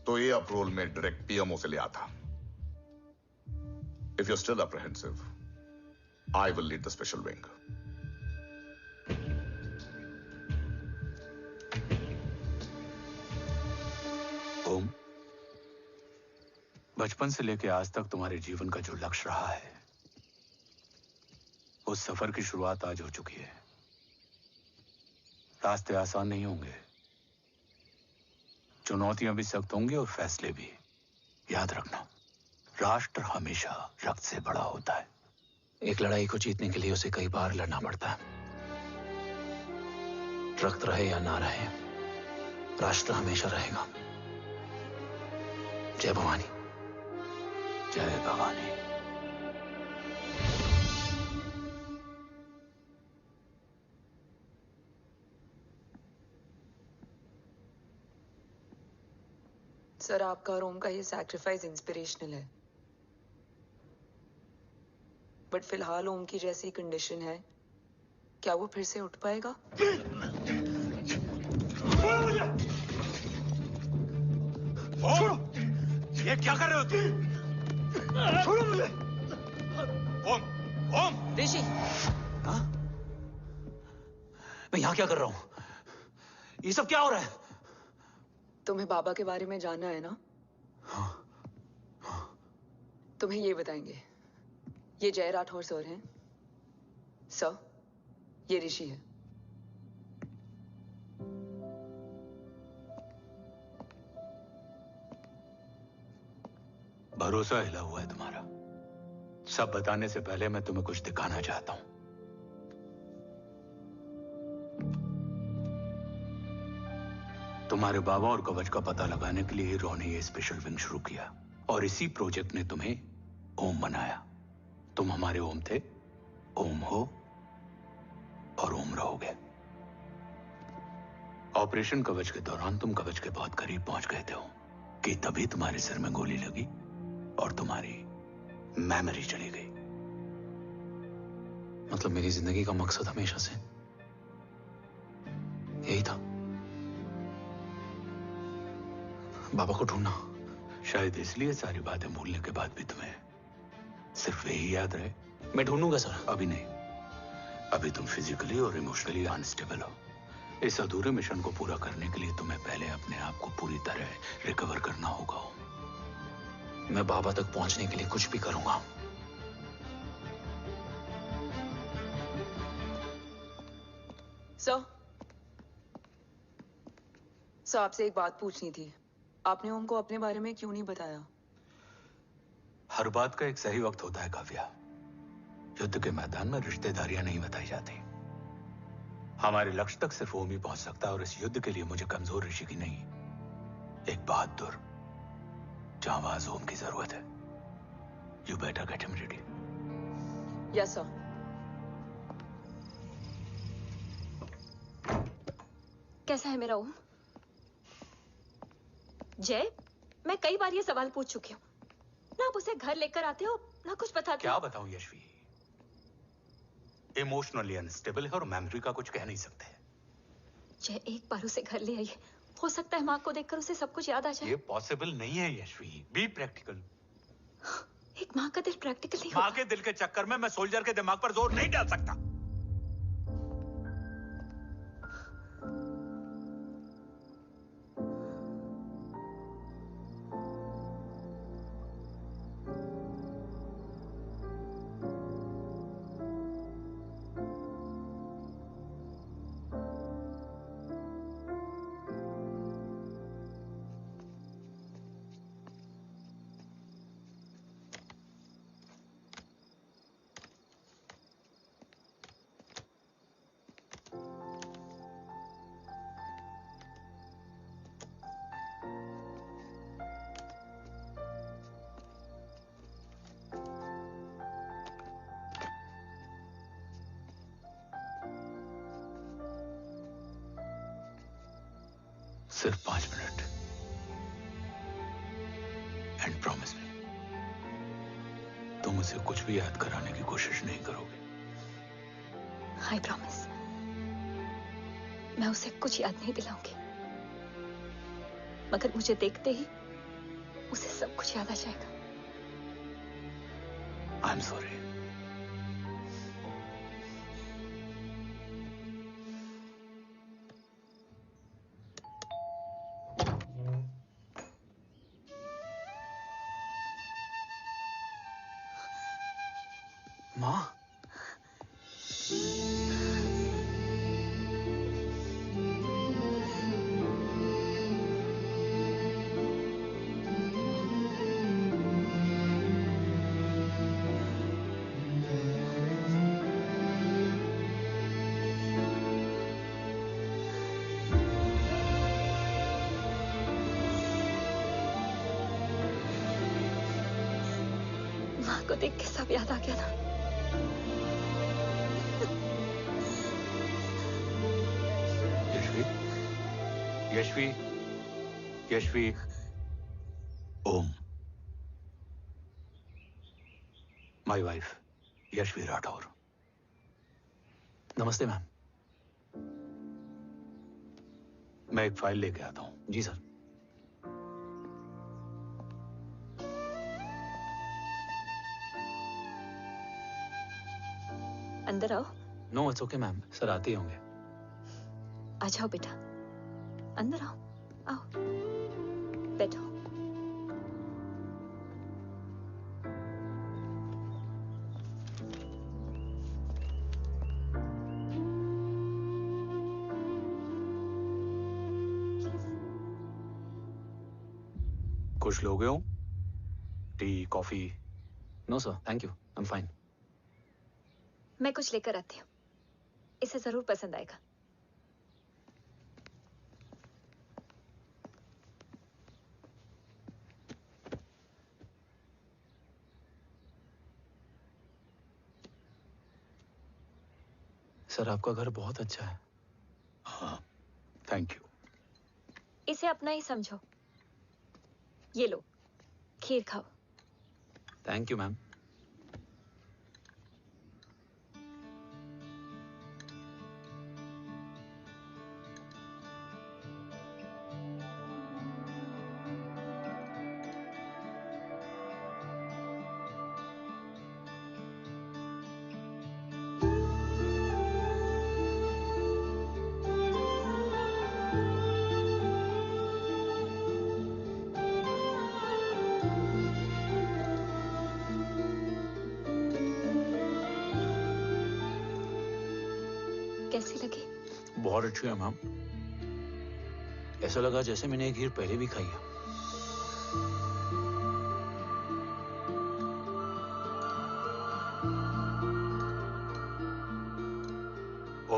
तो ये अप्रूवल में डायरेक्ट पीएमओ से ले आता। If you're still apprehensive, I will lead the special wing. ओम, बचपन से लेकर आज तक तुम्हारे जीवन का जो लक्ष्य रहा है, उस सफर की शुरुआत आज हो चुकी है। रास्ते आसान नहीं होंगे, चुनौतियां भी सख्त होंगी और फैसले भी। याद रखना, राष्ट्र हमेशा रक्त से बड़ा होता है। एक लड़ाई को जीतने के लिए उसे कई बार लड़ना पड़ता है। रक्त रहे या ना रहे, राष्ट्र हमेशा रहेगा। जय भवानी। जय भवानी। सर, आपका और ओम का ये सैक्रिफाइस इंस्पिरेशनल है, बट फिलहाल ओम की जैसी कंडीशन है, क्या वो फिर से उठ पाएगा? छोड़ो! ये क्या कर रहे हो तुम? छोड़ो मुझे! ओम! ओम! ऋषि! हाँ? मैं यहाँ क्या कर रहा हूँ? ये सब क्या हो रहा है? तुम्हें बाबा के बारे में जानना है ना? तुम्हें ये बताएंगे। ये जय राठौर सर हैं। सर, ये ऋषि है। भरोसा हिला हुआ है तुम्हारा। सब बताने से पहले मैं तुम्हें कुछ दिखाना चाहता हूं। तुम्हारे बाबा और कवच का पता लगाने के लिए रॉ ने ये स्पेशल विंग शुरू किया और इसी प्रोजेक्ट ने तुम्हें ओम बनाया। तुम हमारे ओम थे, ओम हो और ओम रहोगे। ऑपरेशन कवच के दौरान तुम कवच के बहुत करीब पहुंच गए थे कि तभी तुम्हारे सिर में गोली लगी और तुम्हारी मेमोरी चली गई। मतलब मेरी जिंदगी का मकसद हमेशा से यही था, बाबा को ढूंढना। शायद इसलिए सारी बातें भूलने के बाद भी तुम्हें सिर्फ यही याद रहे। मैं ढूंढूंगा सर। अभी नहीं, अभी तुम फिजिकली और इमोशनली अनस्टेबल हो। इस अधूरे मिशन को पूरा करने के लिए तुम्हें पहले अपने आप को पूरी तरह रिकवर करना होगा। मैं बाबा तक पहुंचने के लिए कुछ भी करूंगा। सर, आपसे एक बात पूछनी थी। आपने ओम को अपने बारे में क्यों नहीं बताया? हर बात का एक सही वक्त होता है काव्या। युद्ध के मैदान में रिश्तेदारियां नहीं बताई जाती। हमारे लक्ष्य तक सिर्फ ओम ही पहुंच सकता है, और इस युद्ध के लिए मुझे कमजोर ऋषि की नहीं, एक बहादुर जांबाज ओम की जरूरत है। You better get him ready. Yes sir. कैसा है मेरा ओम? जय, मैं कई बार ये सवाल पूछ चुकी हूँ। ना आप उसे घर लेकर आते हो, ना कुछ बताते क्या हो। बताऊं यशवी, इमोशनली अनस्टेबल है और मेमोरी का कुछ कह नहीं सकते। जय, एक बार उसे घर ले आइए। हो सकता है माँ को देखकर उसे सब कुछ याद आ जाए। ये पॉसिबल नहीं है यशवी। Be practical. एक माँ का दिल प्रैक्टिकल नहीं माँ के दिल के चक्कर में मैं सोल्जर के दिमाग पर जोर नहीं डाल सकता। सिर्फ 5 मिनट। एंड प्रॉमिस मी, तुम उसे कुछ भी याद कराने की कोशिश नहीं करोगे। आई प्रॉमिस, मैं उसे कुछ याद नहीं दिलाऊंगी, मगर मुझे देखते ही उसे सब कुछ याद आ जाएगा। I am sorry. माँ, माँ को देख के सब याद आ गया ना। Yashvi, Yashvi, Om, my wife Yashvi Rathore. नमस्ते मैम। मैं एक फाइल लेके आता हूं। जी सर। अंदर आओ। No it's okay ma'am, sir आते ही होंगे। आ जाओ बेटा, अंदर आओ। आओ, बैठो। कुछ लोगे हो? Tea, coffee? No sir, thank you, I am fine. मैं कुछ लेकर आती हूँ, इसे जरूर पसंद आएगा। सर आपका घर बहुत अच्छा है। हाँ, थैंक यू। इसे अपना ही समझो। ये लो, खीर खाओ। Thank you ma'am. कैसी लगी? बहुत अच्छी है मैम। ऐसा लगा जैसे मैंने एक खीर पहले भी खाई है।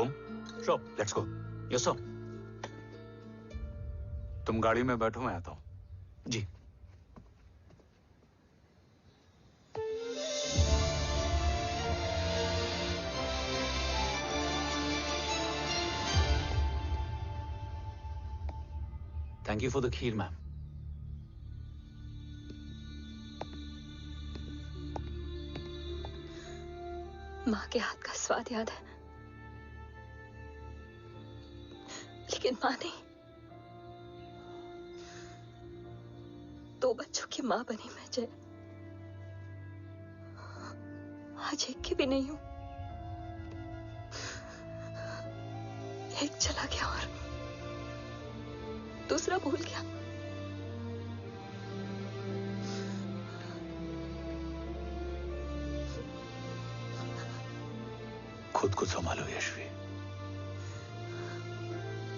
Om, sure, let's go. Yes sir. तुम गाड़ी में बैठो, मैं आता हूं। जी। Thank you for the kheer, ma'am. माँ के हाथ का स्वाद याद है, लेकिन माँ नहीं। 2 बच्चों की माँ बनी मैं जय। आज एक की भी नहीं हूं। एक चला गया और दूसरा भूल गया। खुद को संभालो यशवी।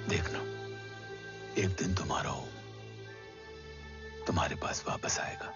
देखना, एक दिन तुम्हारा हो तुम्हारे पास वापस आएगा।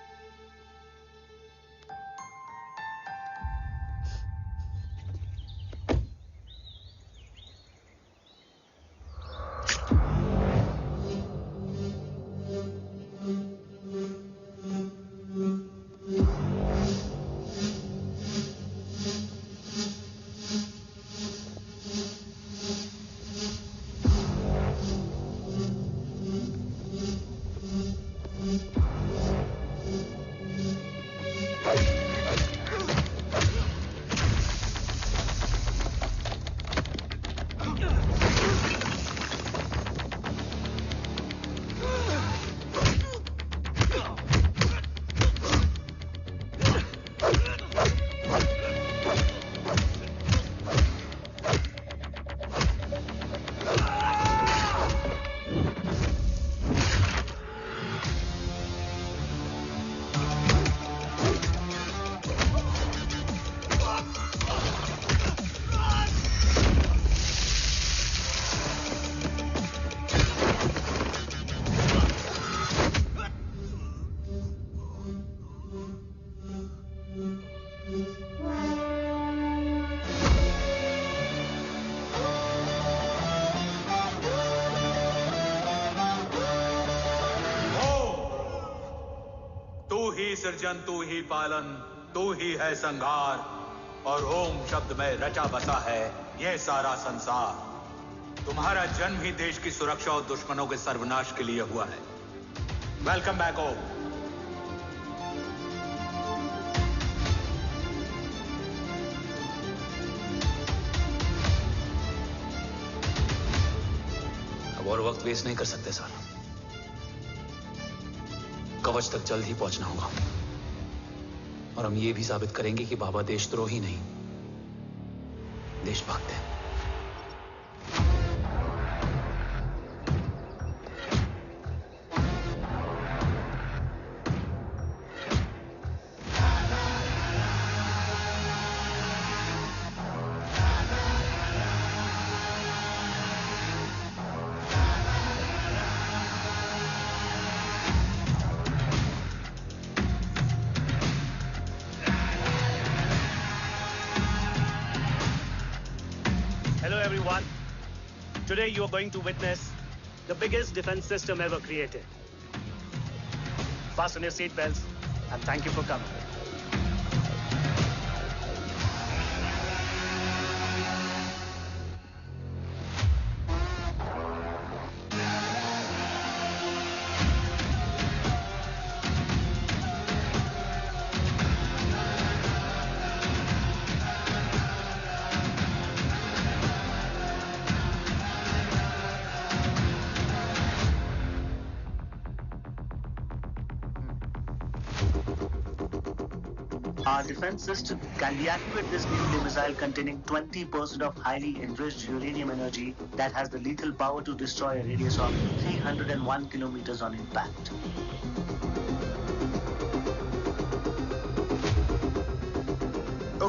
सृजन तू ही पालन, तू ही है संहार, और ओम शब्द में रचा बसा है ये सारा संसार। तुम्हारा जन्म ही देश की सुरक्षा और दुश्मनों के सर्वनाश के लिए हुआ है। वेलकम बैक ओम। अब और वक्त वेस्ट नहीं कर सकते सर। कवच तक जल्द ही पहुंचना होगा और हम ये भी साबित करेंगे कि बाबा देशद्रोही नहीं, देशभक्त है। Today you are going to witness the biggest defense system ever created. Fasten your seat belts and thank you for coming. Our defense system can deactivate this nuclear missile containing 20% of highly enriched uranium energy that has the lethal power to destroy a radius of 301 kilometers on impact.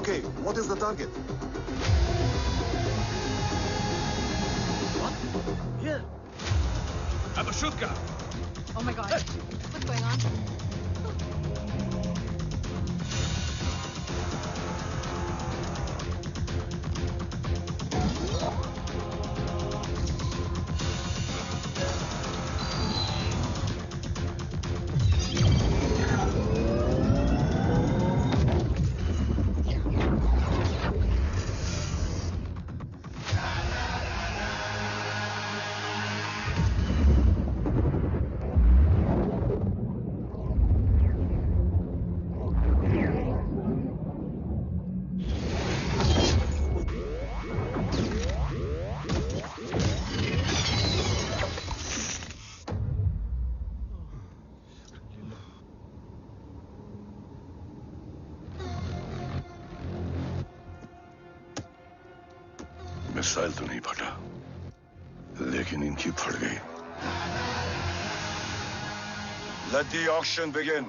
Okay, what is the target? I'm a shoot guy. Oh my God. What's going on? Missile तो नहीं फटा, लेकिन इनकी फट गई। Let the auction begin.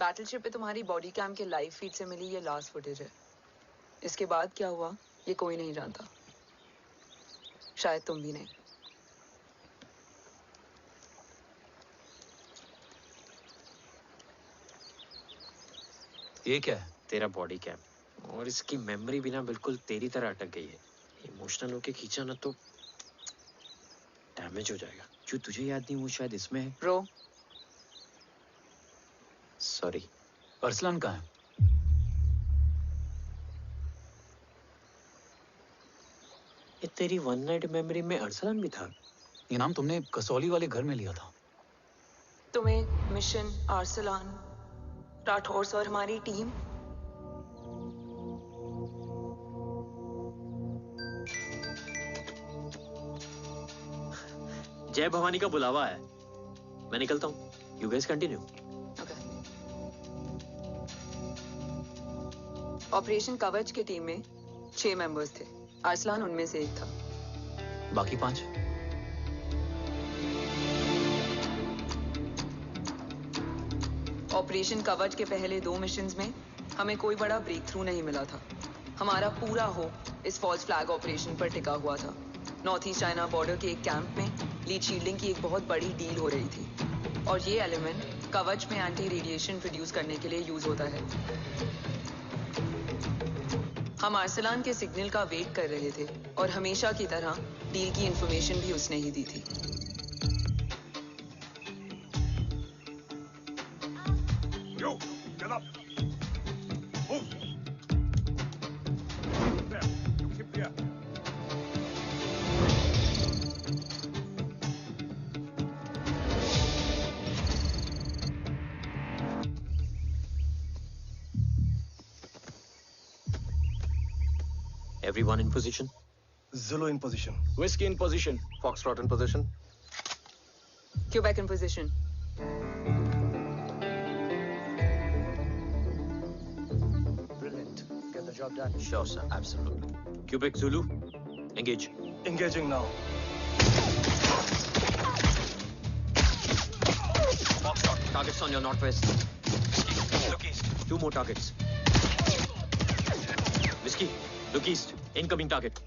Battleship पे तुम्हारी body cam के लाइव फीड से मिली ये लास्ट फुटेज है। इसके बाद क्या हुआ ये कोई नहीं जानता, शायद तुम भी नहीं। ये क्या है? तेरा बॉडी कैम, और इसकी मेमोरी भी ना बिल्कुल तेरी तरह अटक गई है। इमोशनल होके खींचा ना तो डैमेज हो जाएगा। जो तुझे याद नहीं वो शायद इसमें है। Bro sorry. अरसलान कहाँ है? ये तेरी वन नाइट मेमोरी में अरसलान भी था? ये नाम तुमने कसौली वाले घर में लिया था। तुम्हें मिशन, अरसलान, राठौर और हमारी टीम। जय भवानी का बुलावा है, मैं निकलता हूँ। You guys continue. ऑपरेशन कवच की टीम में 6 मेंबर्स थे, अरसलान उनमें से एक था। बाकी 5? ऑपरेशन कवच के पहले 2 मिशंस में हमें कोई बड़ा ब्रेक थ्रू नहीं मिला था। हमारा पूरा होप इस फॉल्स फ्लैग ऑपरेशन पर टिका हुआ था। नॉर्थ ईस्ट चाइना बॉर्डर के एक कैंप में लीड शील्डिंग की एक बहुत बड़ी डील हो रही थी, और ये एलिमेंट कवच में एंटी रेडिएशन प्रोड्यूस करने के लिए यूज होता है। हम अरसलान के सिग्नल का वेट कर रहे थे, और हमेशा की तरह डील की इंफॉर्मेशन भी उसने ही दी थी। Yo, get up. Move. There. Keep there. Everyone in position? Zulu in position. Whiskey in position. Foxtrot in position. Quebec in position. Brilliant. Get the job done. Sure, sir. Absolutely. Quebec Zulu, engage. Engaging now. Foxtrot, targets on your northwest. Look east. 2 more targets. Whiskey, look east. Incoming target.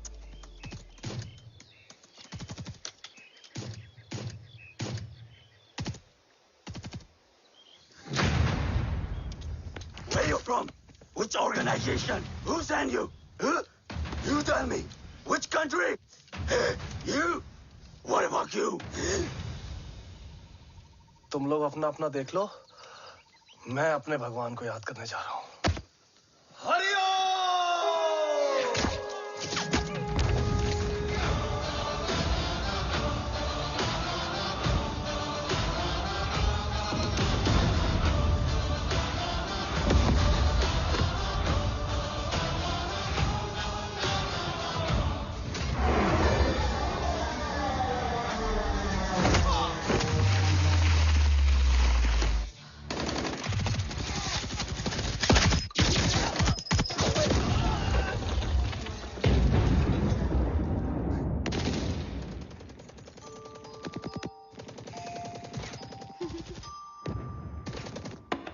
Where you from? Which organization? Who sent you? Huh? You tell me. Which country? Hey, you? What about you? तुम लोग अपना अपना देख लो, मैं अपने भगवान को याद करने जा रहा हूँ। Hariom!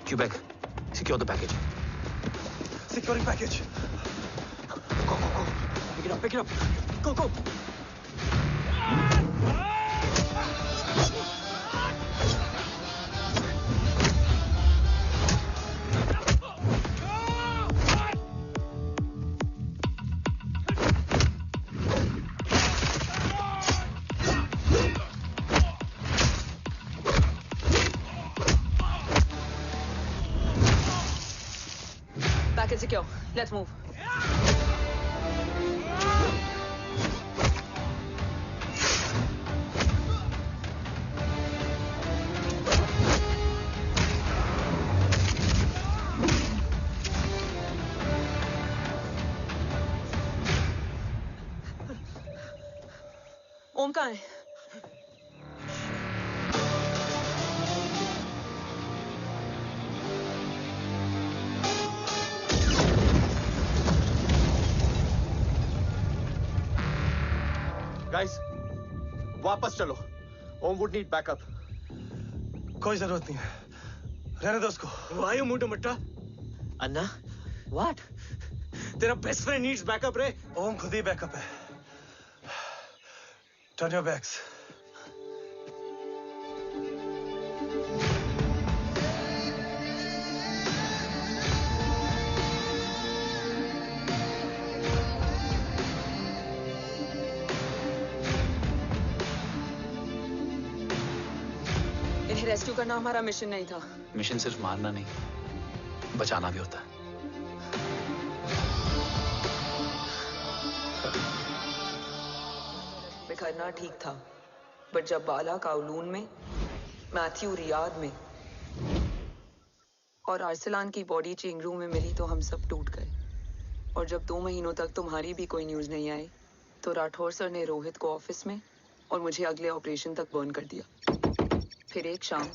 Quebec, secure the package. Securing package. Go, go, go. Pick it up, pick it up. Go, go. Package secure. Let's move. ओम कहाँ है? गाइस, वापस चलो। ओम वुड नीड बैकअप। कोई जरूरत नहीं है, रहने दो उसको। Why you moved to Mutta? Anna, what? तेरा बेस्ट फ्रेंड नीड्स बैकअप रे। ओम खुद ही बैकअप है। Turn your backs. इन्हें रेस्क्यू करना हमारा मिशन नहीं था। मिशन सिर्फ मारना नहीं, बचाना भी होता है। बिखरना ठीक था, बट जब बाला काउलून में, मैथ्यू रियाद में और आर्सलान की बॉडी चेंज रूम में मिली तो हम सब टूट गए। और जब 2 महीनों तक तुम्हारी भी कोई न्यूज नहीं आई तो राठौर सर ने रोहित को ऑफिस में और मुझे अगले ऑपरेशन तक बर्न कर दिया। फिर एक शाम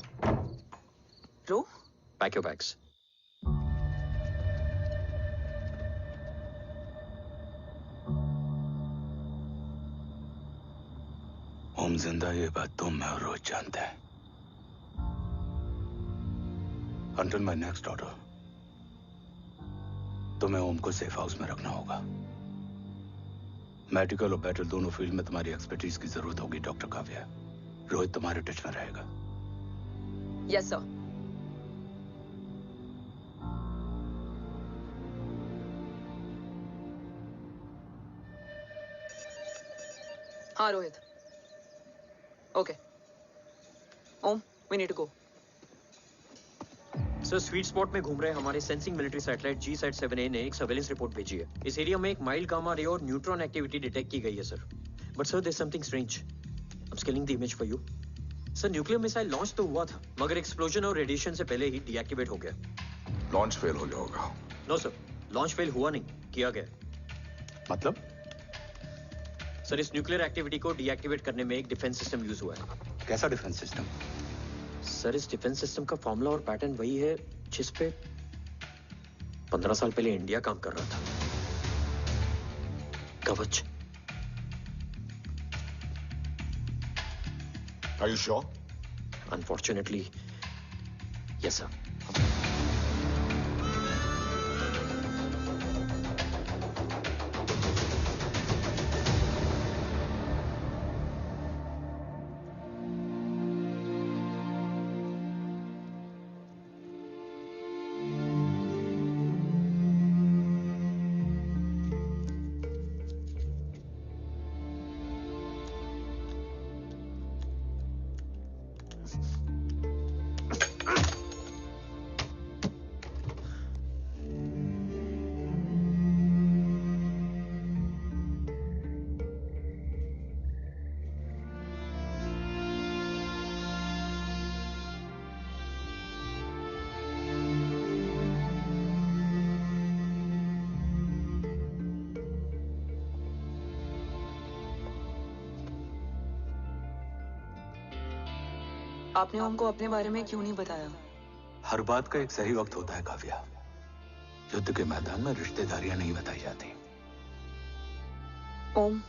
रो पैक योर बैग्स। ओम जिंदा, ये बात तुम मैं और रोज जानते हैं। Until my next order, तुम्हें ओम को सेफ हाउस में रखना होगा। मेडिकल और बैटल दोनों फील्ड में तुम्हारी एक्सपर्टीज की जरूरत होगी डॉक्टर काव्या। रोहित तुम्हारे टच में रहेगा। Yes sir. हाँ Rohit. Okay Om, we need to go. Sir, sweet spot में घूम रहे हमारे सेंसिंग मिलिट्री सैटेलाइट G-SAT-7A ने एक सर्वेलेंस रिपोर्ट भेजी है। इस एरिया में एक माइल्ड गामा रे और न्यूट्रॉन एक्टिविटी डिटेक्ट की गई है sir. But sir, there is something strange. I am scaling the image for you. Sir, nuclear missile launch तो हुआ था, मगर एक्सप्लोजन और रेडिएशन से पहले ही डीएक्टिवेट हो गया। लॉन्च फेल हो गया होगा। नो सर, लॉन्च फेल हुआ नहीं, किया गया। मतलब? सर, इस न्यूक्लियर एक्टिविटी को डीएक्टिवेट करने में एक डिफेंस सिस्टम यूज हुआ है। कैसा डिफेंस सिस्टम? सर, इस डिफेंस सिस्टम का फॉर्मूला और पैटर्न वही है जिस पे 15 साल पहले इंडिया काम कर रहा था। कवच। Are you sure? Unfortunately, yes sir. आपने हमको अपने बारे में क्यों नहीं बताया? हर बात का एक सही वक्त होता है काव्या। युद्ध के मैदान में रिश्तेदारियां नहीं बताई जाती। ओम,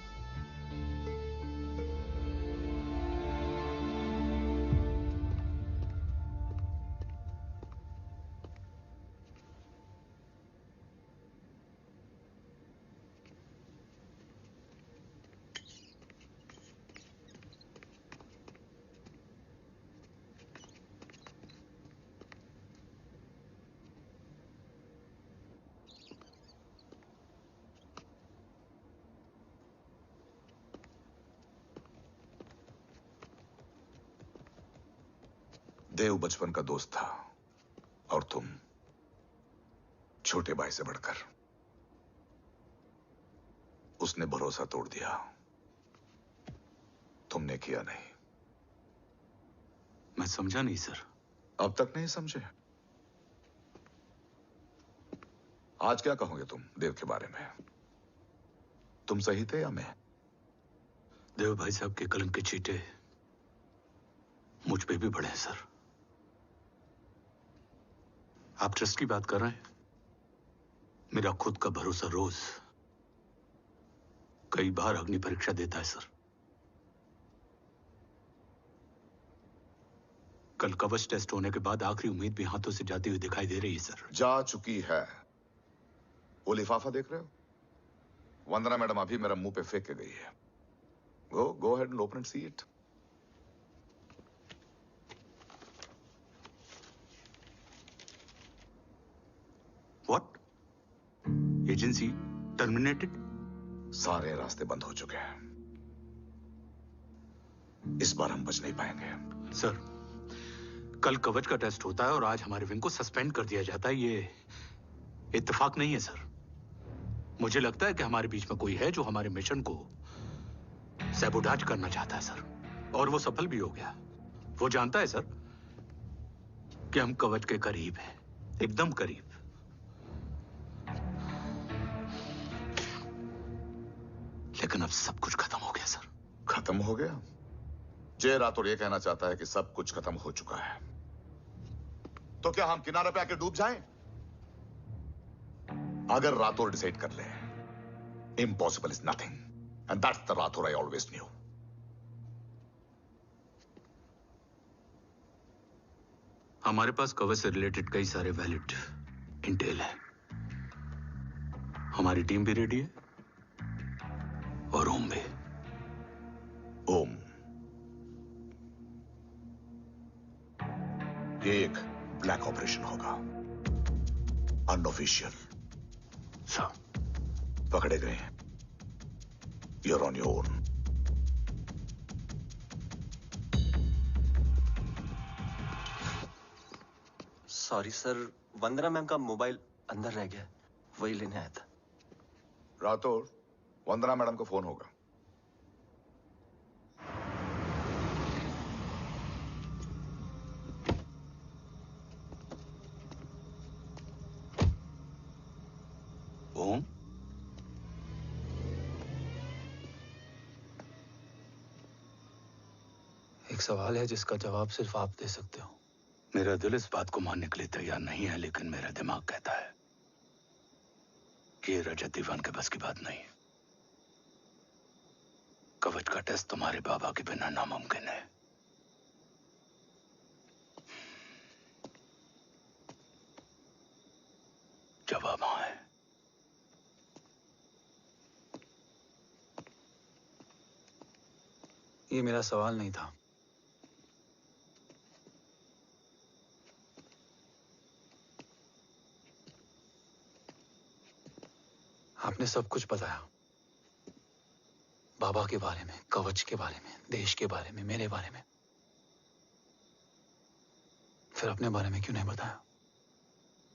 देव बचपन का दोस्त था और तुम छोटे भाई से बढ़कर उसने भरोसा तोड़ दिया। तुमने किया नहीं। मैं समझा नहीं सर। अब तक नहीं समझे? आज क्या कहोगे तुम देव के बारे में? तुम सही थे या मैं? देव भाई साहब के कलम के छींटे मुझ पे भी पड़े हैं सर। आप ट्रस्ट की बात कर रहे हैं? मेरा खुद का भरोसा रोज कई बार अग्नि परीक्षा देता है सर। कल कवच टेस्ट होने के बाद आखिरी उम्मीद भी हाथों से जाती हुई दिखाई दे रही है सर। जा चुकी है। वो लिफाफा देख रहे हो? वंदना मैडम अभी मेरा मुंह पे फेंक के गई है। Go ahead and open and see it. What? Agency terminated? सारे रास्ते बंद हो चुके हैं। इस बार हम बच नहीं पाएंगे। सर, कल कवच का टेस्ट होता है और आज हमारे विंग को सस्पेंड कर दिया जाता है। ये इत्तेफाक नहीं है सर। मुझे लगता है कि हमारे बीच में कोई है जो हमारे मिशन को सैबोटाज करना चाहता है सर। और वो सफल भी हो गया। वो जानता है सर कि हम कवच के करीब हैं, एकदम करीब। लेकिन अब सब कुछ खत्म हो गया सर। खत्म हो गया? जय राठौर ये कहना चाहता है कि सब कुछ खत्म हो चुका है। तो क्या हम किनारे पे आके डूब जाएं? अगर राठौर डिसाइड कर ले, impossible is nothing, and that's the Rathore I always new. हमारे पास कवच से रिलेटेड कई सारे वैलिड इंटेल है। हमारी टीम भी रेडी है और ओम भी। ओम, ये एक ब्लैक ऑपरेशन होगा, अनऑफिशियल। सर, पकड़े गए, you're on your own. Sorry sir, Vandana ma'am का मोबाइल अंदर रह गया, वही लेने आया था। राठौर, वंदना मैडम को फोन होगा। ओम, एक सवाल है जिसका जवाब सिर्फ आप दे सकते हो। मेरा दिल इस बात को मानने के लिए तैयार नहीं है, लेकिन मेरा दिमाग कहता है कि ये रजत दीवान के बस की बात नहीं है। कवच का टेस्ट तुम्हारे बाबा के बिना नामुमकिन है। जवाब हाँ है। ये मेरा सवाल नहीं था। आपने सब कुछ बताया, बाबा के बारे में, कवच के बारे में, देश के बारे में, मेरे बारे में। फिर अपने बारे में क्यों नहीं बताया?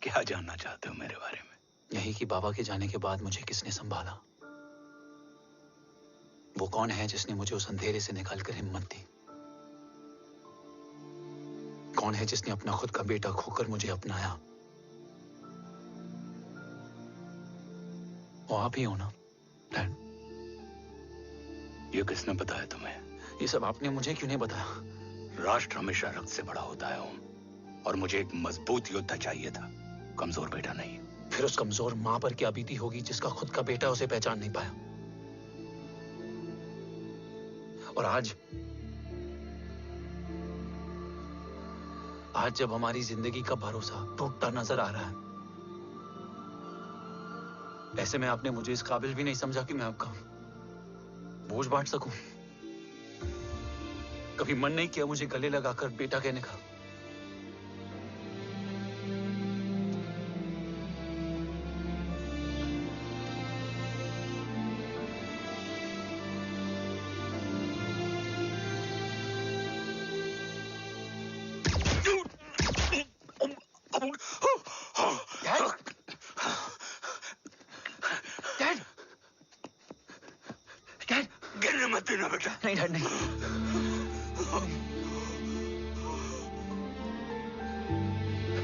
क्या जानना चाहते हो मेरे बारे में? यही कि बाबा के जाने के बाद मुझे किसने संभाला? वो कौन है जिसने मुझे उस अंधेरे से निकालकर हिम्मत दी? कौन है जिसने अपना खुद का बेटा खोकर मुझे अपनाया? वो आप ही हो ना, डैड? ये किसने बताया तुम्हें? ये सब आपने मुझे क्यों नहीं बताया? राष्ट्र हमेशा रक्त से बड़ा होता है ओम, और मुझे एक मजबूत योद्धा चाहिए था, कमजोर बेटा नहीं। फिर उस कमजोर मां पर क्या बीती होगी जिसका खुद का बेटा उसे पहचान नहीं पाया? और आज जब हमारी जिंदगी का भरोसा टूटता नजर आ रहा है, ऐसे में आपने मुझे इस काबिल भी नहीं समझा कि मैं आपका बोझ बांट सकूं। कभी मन नहीं किया मुझे गले लगाकर बेटा कहने का? बेटा। नहीं डैड नहीं।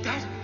डैड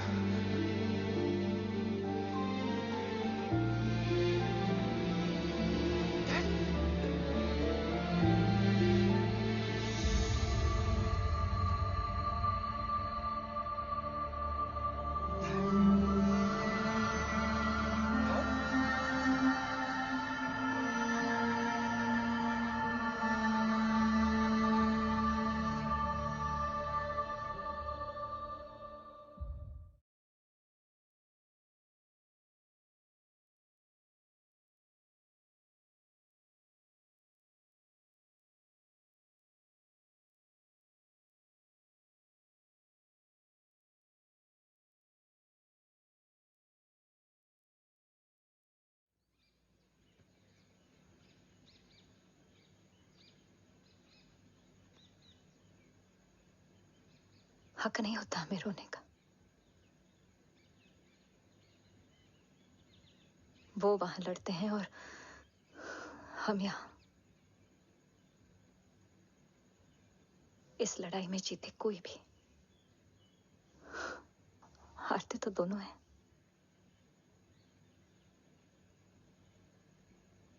हक नहीं होता हमें रोने का। वो वहां लड़ते हैं और हम यहाँ। इस लड़ाई में जीते कोई भी, हारते तो दोनों हैं।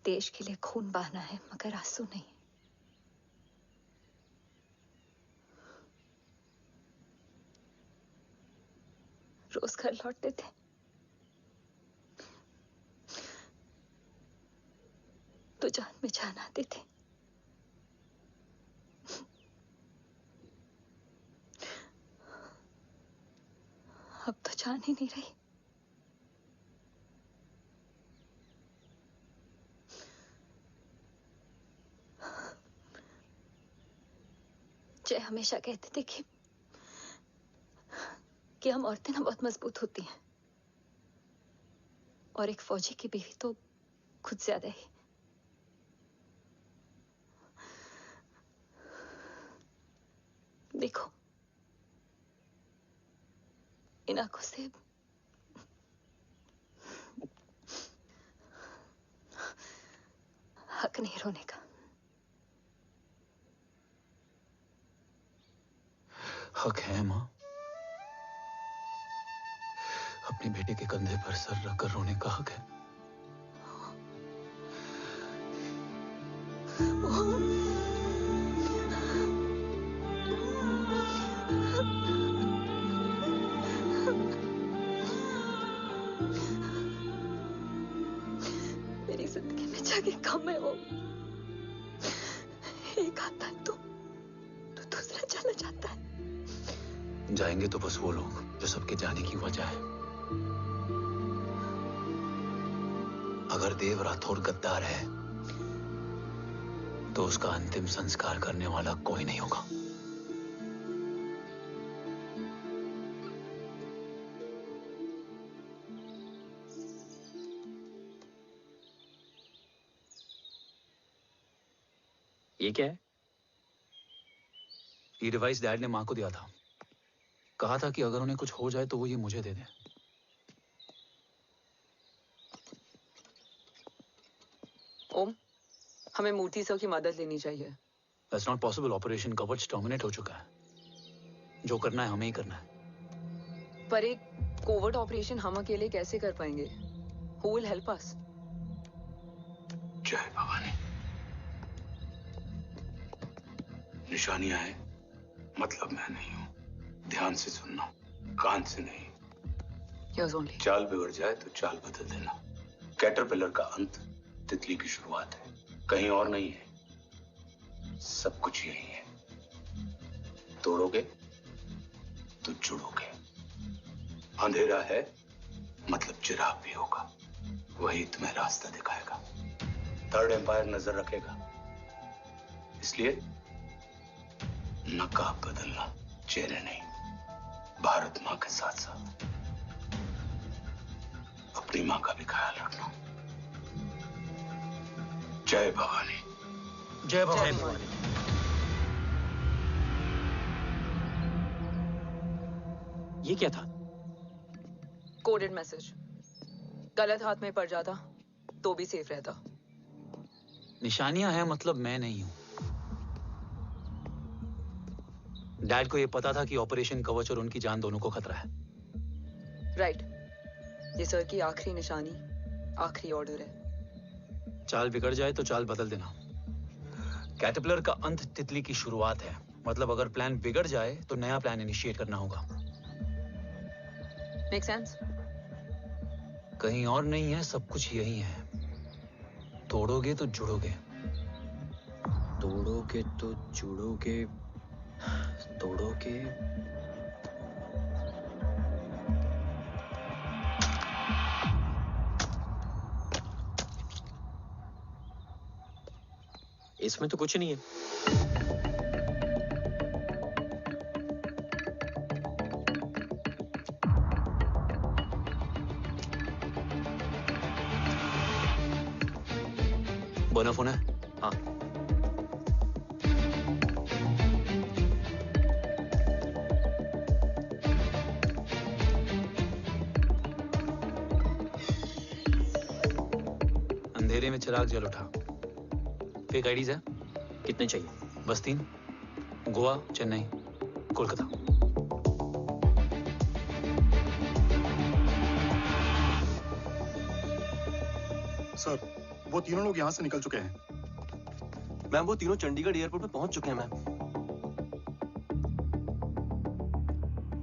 देश के लिए खून बहाना है मगर आंसू नहीं। रोज घर लौटते थे, तो जान में जान आती थी। अब तो जान ही नहीं रही। जय हमेशा कहते थे कि हम औरतें ना बहुत मजबूत होती हैं, और एक फौजी की बीवी तो खुद ज्यादा ही। देखो, इन आंखों से हक नहीं रोने का। हक है माँ, अपने बेटे के कंधे पर सर रखकर रोने का हक है। मेरी जिंदगी में जगह कम है। वो एक आता है तो दूसरा चला जाता है। जाएंगे तो बस वो लोग जो सबके जाने की वजह है। अगर देव राठौर गद्दार है तो उसका अंतिम संस्कार करने वाला कोई नहीं होगा। ये क्या है? ये डिवाइस डैड ने मां को दिया था। कहा था कि अगर उन्हें कुछ हो जाए तो वो ये मुझे दे दें। ओम, हमें मूर्ति सर की मदद लेनी चाहिए। That's not possible. ऑपरेशन कवच टर्मिनेट हो चुका है। जो करना है हमें ही करना है। पर एक कोवर्ट ऑपरेशन हम अकेले कैसे कर पाएंगे? Who will help us? जय भवानी। निशानियां है मतलब मैं नहीं हूं। ध्यान से सुनना, कान से नहीं। Yes, only. चाल बिगड़ जाए तो चाल बदल देना। कैटरपिलर का अंत तितली की शुरुआत है, कहीं और नहीं है। सब कुछ यही है। तोड़ोगे तो जुड़ोगे। अंधेरा है मतलब चिराग भी होगा, वही तुम्हें रास्ता दिखाएगा। थर्ड एम्पायर नजर रखेगा, इसलिए नकाब बदलना, चेहरे नहीं। भारत मां के साथ साथ अपनी मां का भी ख्याल रखना। जय भवानी। जय भवानी। ये क्या था? Coded message. गलत हाथ में पड़ जाता तो भी सेफ रहता। निशानियां हैं मतलब मैं नहीं हूं। डैड को ये पता था कि ऑपरेशन कवच और उनकी जान दोनों को खतरा है। राइट। ये सर की आखिरी निशानी, आखिरी ऑर्डर है। चाल बिगड़ जाए तो चाल बदल देना। कैटरपिलर का अंत तितली की शुरुआत है। मतलब अगर प्लान बिगड़ जाए तो नया प्लान इनिशिएट करना होगा। Make sense? कहीं और नहीं है, सब कुछ यही है। तोड़ोगे तो जुड़ोगे, तोड़ोगे तो जुड़ोगे, तोड़ोगे। इसमें तो कुछ नहीं है। बोना फोन है? हाँ। अंधेरे में चिराग जल उठा। फेक आईडीज है? कितने चाहिए? बस 3। गोवा, चेन्नई, कोलकाता। सर, वो तीनों लोग यहाँ से निकल चुके हैं। मैम, वो तीनों चंडीगढ़ एयरपोर्ट पे पहुंच चुके हैं मैम।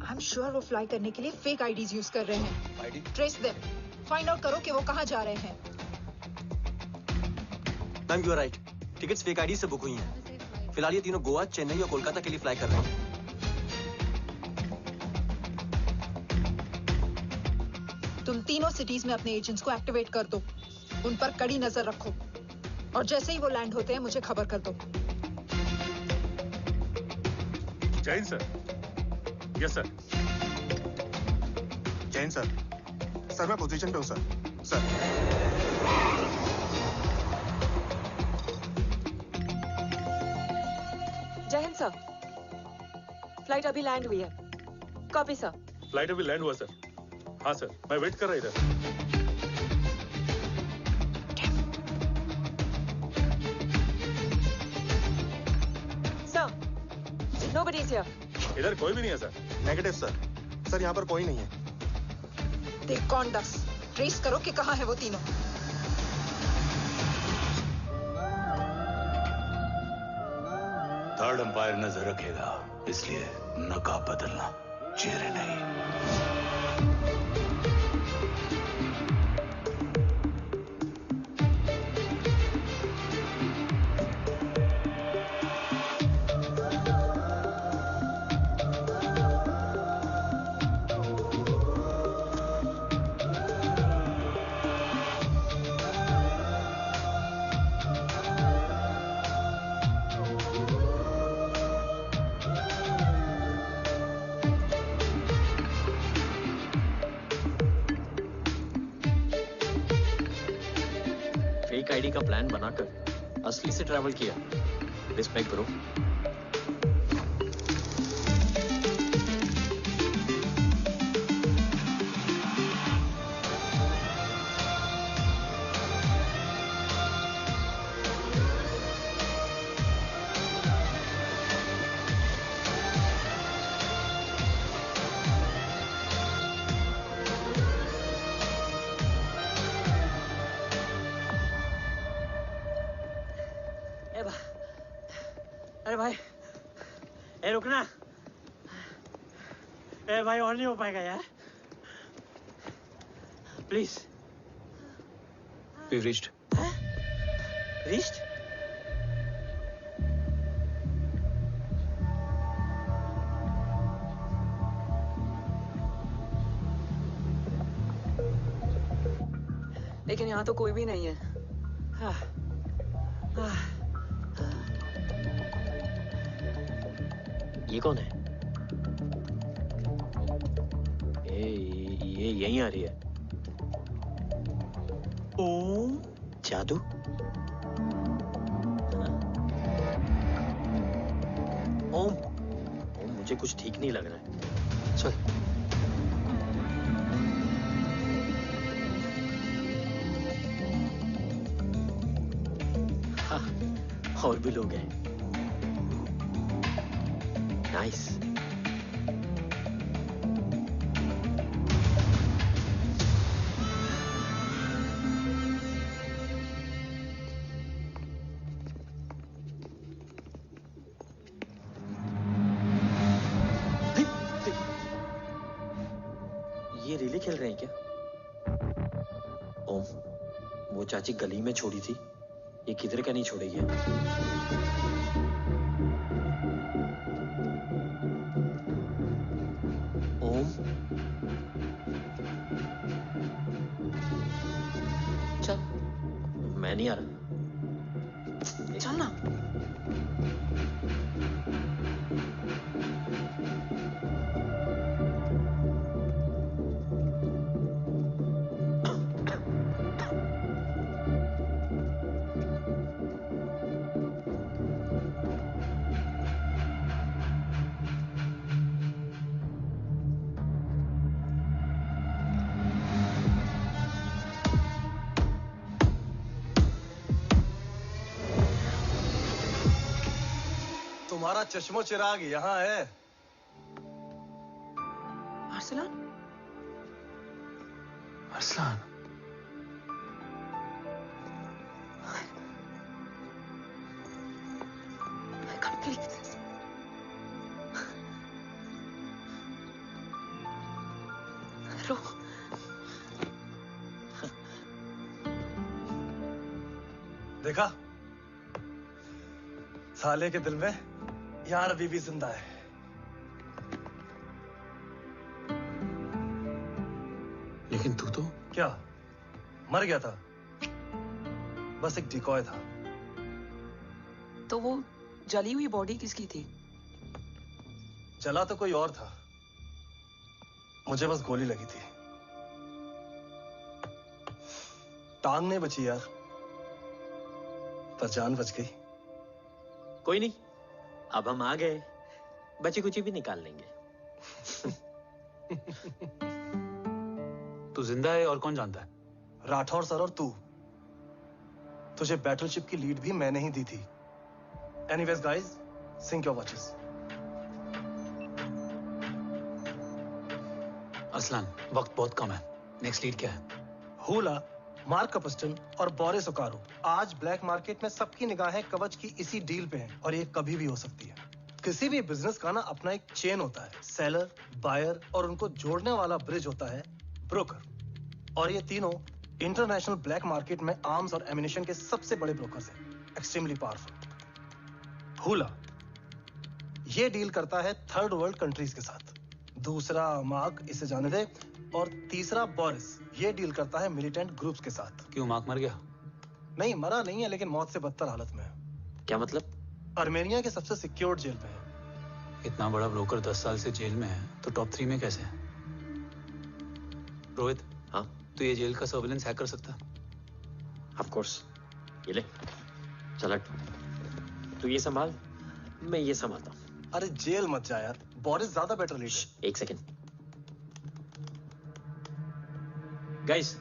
आई एम श्योर वो फ्लाई करने के लिए फेक आईडीज यूज कर रहे हैं। ID? Trace them, find out करो कि वो कहाँ जा रहे हैं। Ma'am, you are right. Tickets fake ID से बुक हुई हैं। फिलहाल ये तीनों गोवा, चेन्नई और कोलकाता के लिए फ्लाई कर रहे हैं। तुम तीनों सिटीज में अपने एजेंट्स को एक्टिवेट कर दो। उन पर कड़ी नजर रखो और जैसे ही वो लैंड होते हैं मुझे खबर कर दो। Jain sir. Yes sir. Jain sir. Sir मैं पोजीशन पे हूँ सर। सर। जय हिंद सर। फ्लाइट अभी लैंड हुई है। Copy sir. फ्लाइट अभी लैंड हुआ सर। हाँ सर, मैं वेट कर रहा इधर। Nobody's here. इधर कोई भी नहीं है सर। Negative sir. सर यहाँ पर कोई नहीं है। देख कौन दस। ट्रेस करो कि कहाँ है वो तीनों। थर्ड अंपायर नजर रखेगा, इसलिए नकाब बदलना, चेहरे नहीं। फेक आईडी का प्लान बनाकर असली से ट्रैवल किया। Respect bro. अरे भाई, ए रुकना। ए भाई और नहीं हो पाएगा यार। प्लीज। We've reached. Reached? लेकिन यहाँ तो कोई भी नहीं है। ये कौन है? ये यहीं आ रही है। ओम जादू। ओम मुझे कुछ ठीक नहीं लग रहा है। चल। हाँ, और भी लोग हैं। नाइस। ये रिले खेल रहे हैं क्या? ओम, वो चाची गली में छोड़ी थी, ये किधर का नहीं छोड़ेगी। ओम, चल, मैं नहीं आ रहा। चल ना। तुम्हारा चश्मो चिराग यहाँ है। Arsalan? Arsalan, I can't believe this. रो। देखा, साले के दिल में यार अभी भी जिंदा है। लेकिन तू तो क्या मर गया था? बस एक डिकॉय था। तो वो जली हुई बॉडी किसकी थी? जला तो कोई और था, मुझे बस गोली लगी थी। टांग नहीं बची यार, पर जान बच गई। कोई नहीं, अब हम आ गए, बची कुची भी निकाल लेंगे। तू जिंदा है और कौन जानता है? राठौर सर और तू। तुझे बैटलशिप की लीड भी मैंने ही दी थी। Anyways guys, sync your watches. Arsalan, वक्त बहुत कम है। नेक्स्ट लीड क्या है? हुला, मार्क कपस्टन और बोरिस ओकारो। आज ब्लैक मार्केट में सबकी निगाहें कवच की इसी डील पे हैं और ये कभी भी हो सकती है। किसी भी बिजनेस का ना अपना एक चेन होता है, सेलर, बायर और उनको जोड़ने वाला ब्रिज होता है ब्रोकर। और ये तीनों इंटरनेशनल ब्लैक मार्केट में आर्म्स और एमिनेशन के सबसे बड़े ब्रोकर्स हैं, एक्सट्रीमली पावरफुल। हुला ये डील करता है थर्ड वर्ल्ड कंट्रीज के साथ। दूसरा मार्क, इसे जाने दे। और तीसरा बोरिस, ये डील करता है मिलिटेंट ग्रुप्स के साथ। क्यों, मार्क मर गया? नहीं, मरा नहीं है, लेकिन मौत से बदतर हालत में है। क्या मतलब? आर्मेनिया के सबसे सिक्योर्ड जेल में है। इतना बड़ा ब्रोकर 10 साल से जेल में है, तो टॉप 3 में कैसे है? रोहित, हाँ? तो ये जेल का सर्विलेंस हैक कर सकता? Of course. ये ले, चल हट। तू ये संभाल, मैं ये संभालता हूँ। अरे जेल मत जा यार, बोरिस ज्यादा बेटर लीडर। एक सेकेंड। गाइस,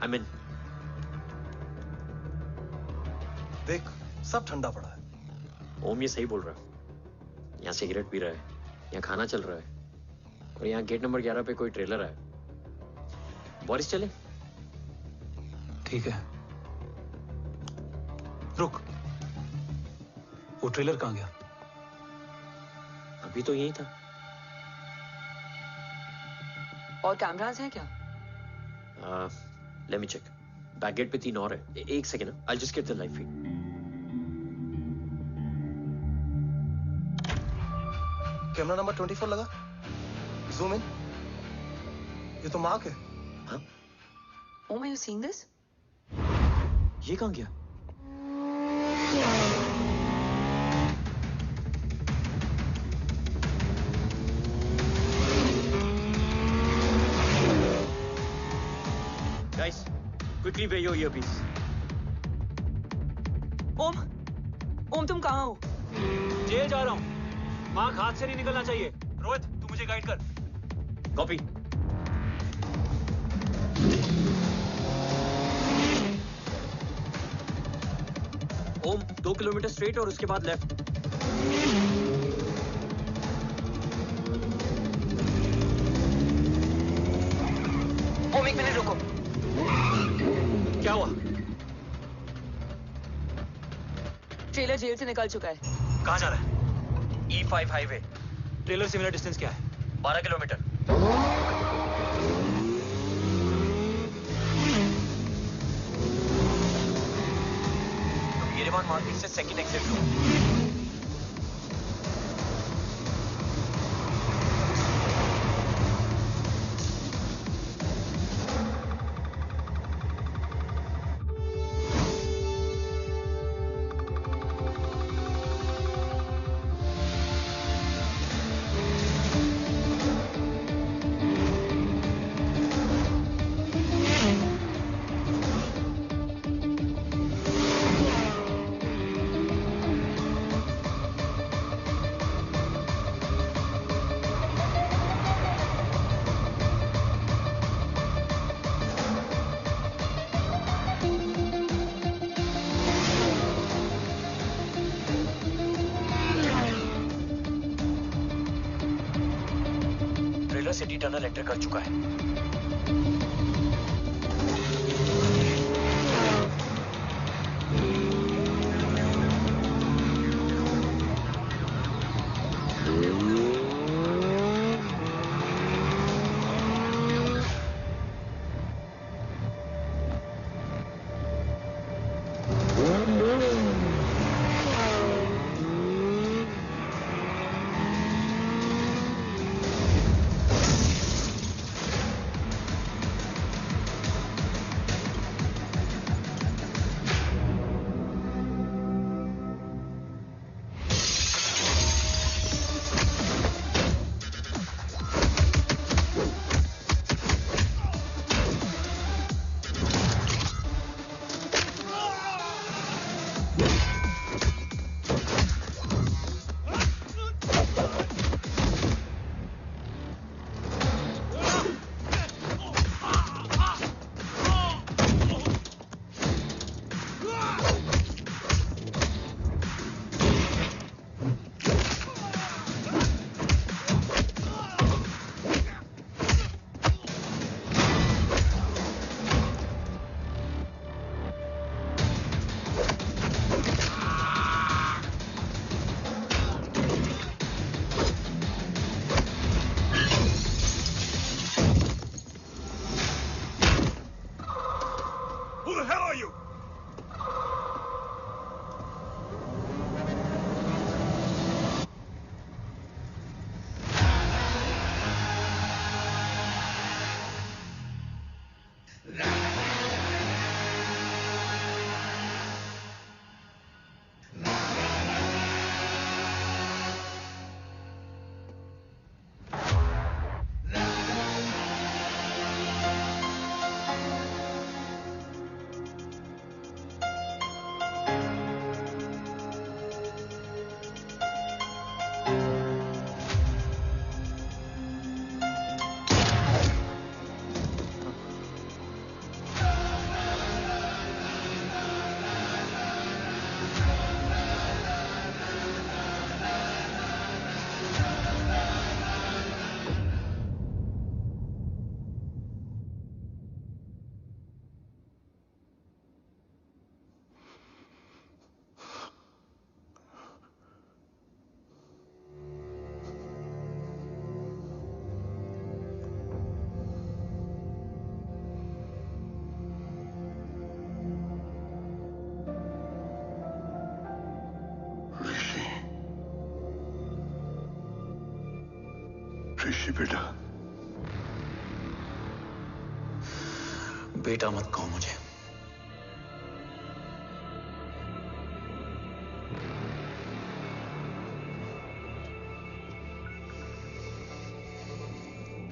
आई मीन, देख सब ठंडा पड़ा है। ओम ये सही बोल रहा है। यहाँ सिगरेट पी रहा है, यहाँ खाना चल रहा है, और यहाँ गेट नंबर 11 पे कोई ट्रेलर है। बोरिस चले? ठीक है, रुक, वो ट्रेलर कहाँ गया? अभी तो यही था। और कैमरास हैं क्या? Let me check. Back gate पे 3 और है। एक second, I just get the live feed. Camera number 24 लगा, जूम इन। ये तो मार्क है। हाँ? Om, are you seeing this? ये कहाँ गया? Guys, quickly wear your earpiece. ओम, तुम कहाँ हो? जेल जा रहा हूँ। मार्क हाथ से नहीं निकलना चाहिए। रोहित, तू मुझे गाइड कर। कॉपी। ओम, 2 किलोमीटर स्ट्रेट और उसके बाद लेफ्ट। एक मिनट रुको। क्या हुआ? ट्रेलर जेल से निकल चुका है। कहाँ जा रहा है? E5 highway. ट्रेलर से मेरा डिस्टेंस क्या है? 12 किलोमीटर। येरेवान मार्केट से सेकंड एग्जिट लो। सिटी टनल एंटर कर चुका है। ऋषि बेटा। बेटा मत कहो मुझे।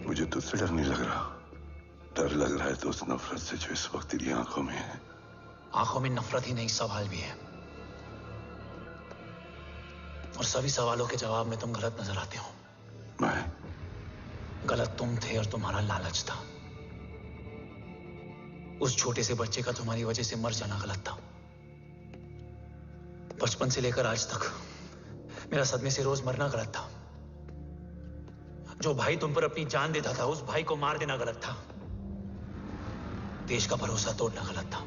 मुझे तुझसे डर नहीं लग रहा। डर लग रहा है तो उस नफरत से जो इस वक्त तेरी आंखों में है। आंखों में नफरत ही नहीं, सवाल भी है, और सभी सवालों के जवाब में तुम गलत नजर आते हो। मैं गलत तुम थे और तुम्हारा लालच था। उस छोटे से बच्चे का तुम्हारी वजह से मर जाना गलत था। बचपन से लेकर आज तक मेरा सदमे से रोज मरना गलत था। जो भाई तुम पर अपनी जान देता था उस भाई को मार देना गलत था। देश का भरोसा तोड़ना गलत था।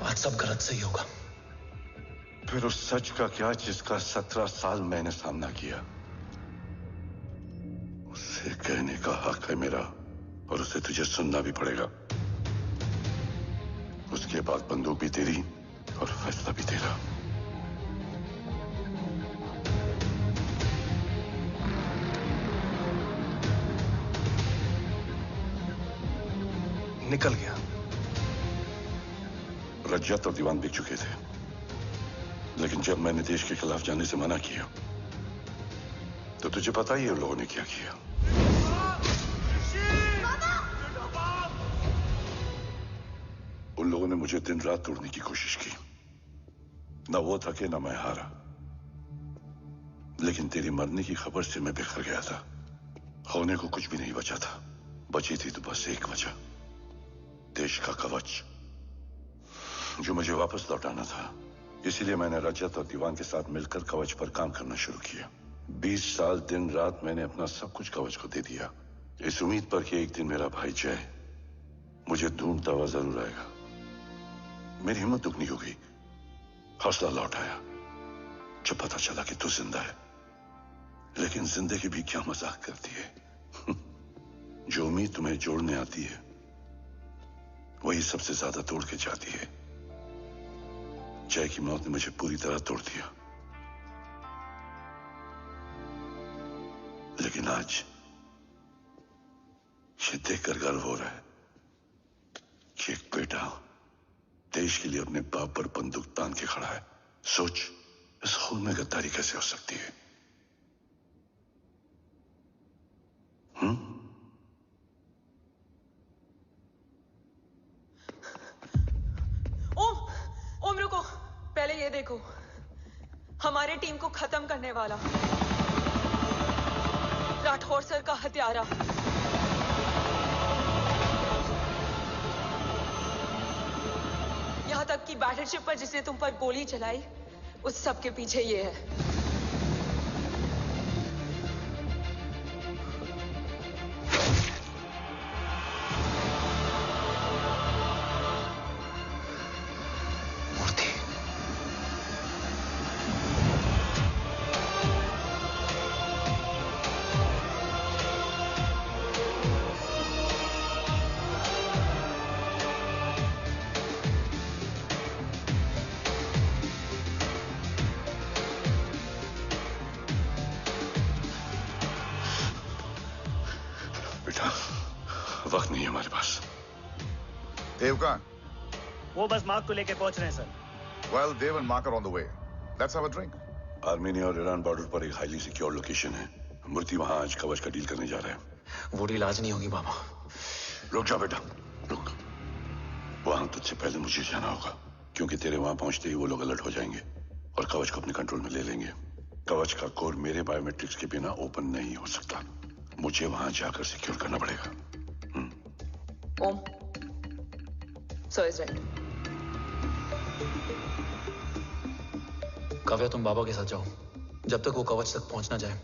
आज सब गलत सही होगा। फिर उस सच का क्या जिसका 17 साल मैंने सामना किया? उसे कहने का हक है मेरा, और उसे तुझे सुनना भी पड़ेगा। उसके बाद बंदूक भी तेरी और फैसला भी तेरा। निकल गया। रज्जत और दीवान बिक चुके थे, लेकिन जब मैंने देश के खिलाफ जाने से मना किया तो तुझे पता ही है उन लोगों ने क्या किया। उन लोगों ने मुझे दिन रात तोड़ने की कोशिश की। ना वो थके ना मैं हारा, लेकिन तेरी मरने की खबर से मैं बिखर गया था। होने को कुछ भी नहीं बचा था। बची थी तो बस एक वजह, देश का कवच, जो मुझे वापस लौटाना था। इसीलिए मैंने रजत और दीवान के साथ मिलकर कवच पर काम करना शुरू किया। 20 साल दिन रात मैंने अपना सब कुछ कवच को दे दिया, इस उम्मीद पर कि एक दिन मेरा भाई जय मुझे ढूंढता हुआ जरूर आएगा। मेरी हिम्मत दुगनी हो गई, हौसला लौट आया जब पता चला कि तू जिंदा है। लेकिन जिंदगी भी क्या मजाक करती है। जो उम्मीद तुम्हें जोड़ने आती है वही सबसे ज्यादा तोड़ के जाती है। जय की मौत ने मुझे पूरी तरह तोड़ दिया, लेकिन आज ये देखकर गर्व हो रहा है कि एक बेटा देश के लिए अपने बाप पर बंदूक तान के खड़ा है। सोच, इस खून में गद्दारी कैसे हो सकती है? ओम रुको, पहले ये देखो, हमारे टीम को खत्म करने वाला राठौर सर का हत्यारा। यहां तक कि बैटलशिप पर जिसने तुम पर गोली चलाई, उस सब के पीछे ये है। वक्त नहीं है हमारे पास। देव कहाँ? वो बस मार्क को लेके पहुंच रहे हैं sir. Well, Dev and Mark are on the way. Let's have a drink. Armenia और ईरान बॉर्डर पर एक हाईली सिक्योर लोकेशन है। मूर्ति वहां आज कवच का डील करने जा रहा है। वो डील आज नहीं होगी बाबा। रुक जा बेटा, रुक। वहां तुझसे पहले मुझे जाना होगा, क्योंकि तेरे वहां पहुंचते ही वो लोग अलर्ट हो जाएंगे और कवच को अपने कंट्रोल में ले लेंगे। कवच का कोड मेरे बायोमेट्रिक्स के बिना ओपन नहीं हो सकता। मुझे वहां जाकर सिक्योर करना पड़ेगा। ओम, सर इज राइट। काव्या, तुम बाबा के साथ जाओ। जब तक वो कवच तक पहुंच ना जाए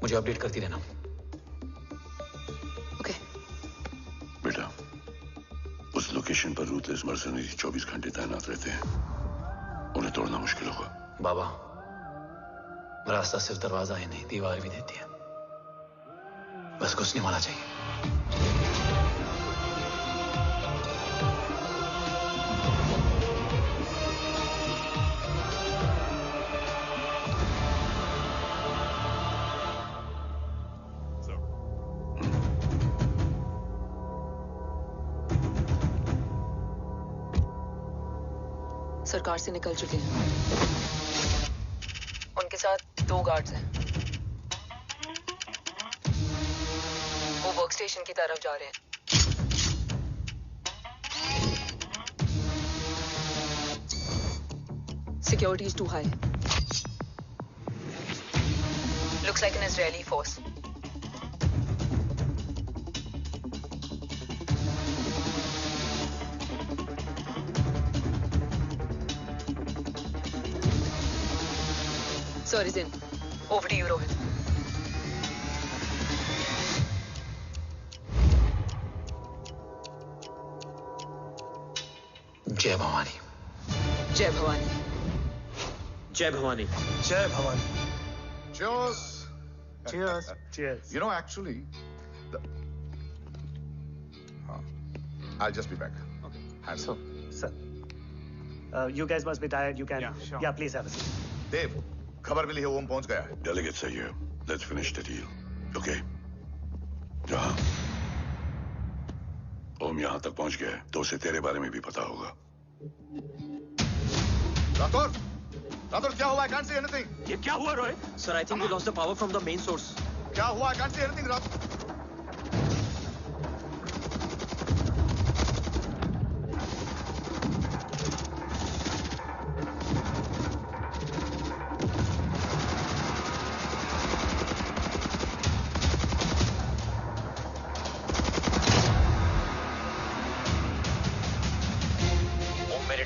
मुझे अपडेट करती रहना। ओके। बेटा, उस लोकेशन पर रूथलेस मर्सनरी 24 घंटे तैनात रहते हैं। उन्हें तोड़ना मुश्किल होगा। बाबा, रास्ता सिर्फ दरवाजा ही नहीं, दीवार भी देती है। बस घुसने वाला चाहिए। सरकार से निकल चुके हैं। उनके साथ 2 गार्ड्स हैं। वो वर्क स्टेशन की तरफ जा रहे हैं। Security is too high. Looks like an Israeli force. Sir is in. Over to you, Rohit. जय भवानी। जय भवानी। जय भवानी। जय Bhavani. Cheers. Cheers. Cheers. You know, actually, I'll just be back. Okay. So, sir, you guys must be tired. You can. Yeah, sure. Yeah, please have a seat. Dave, खबर मिली है ओम पहुंच गया है। Delegate सही है। Let's finish the deal. Okay? जहाँ ओम यहाँ तक पहुंच गया है, तो उसे तेरे बारे में भी पता होगा। राठौर, राठौर क्या हुआ? I can't see anything. ये क्या हुआ Rohit? Sir, I think we lost the power from the main source. क्या हुआ? I can't see anything, Rathore.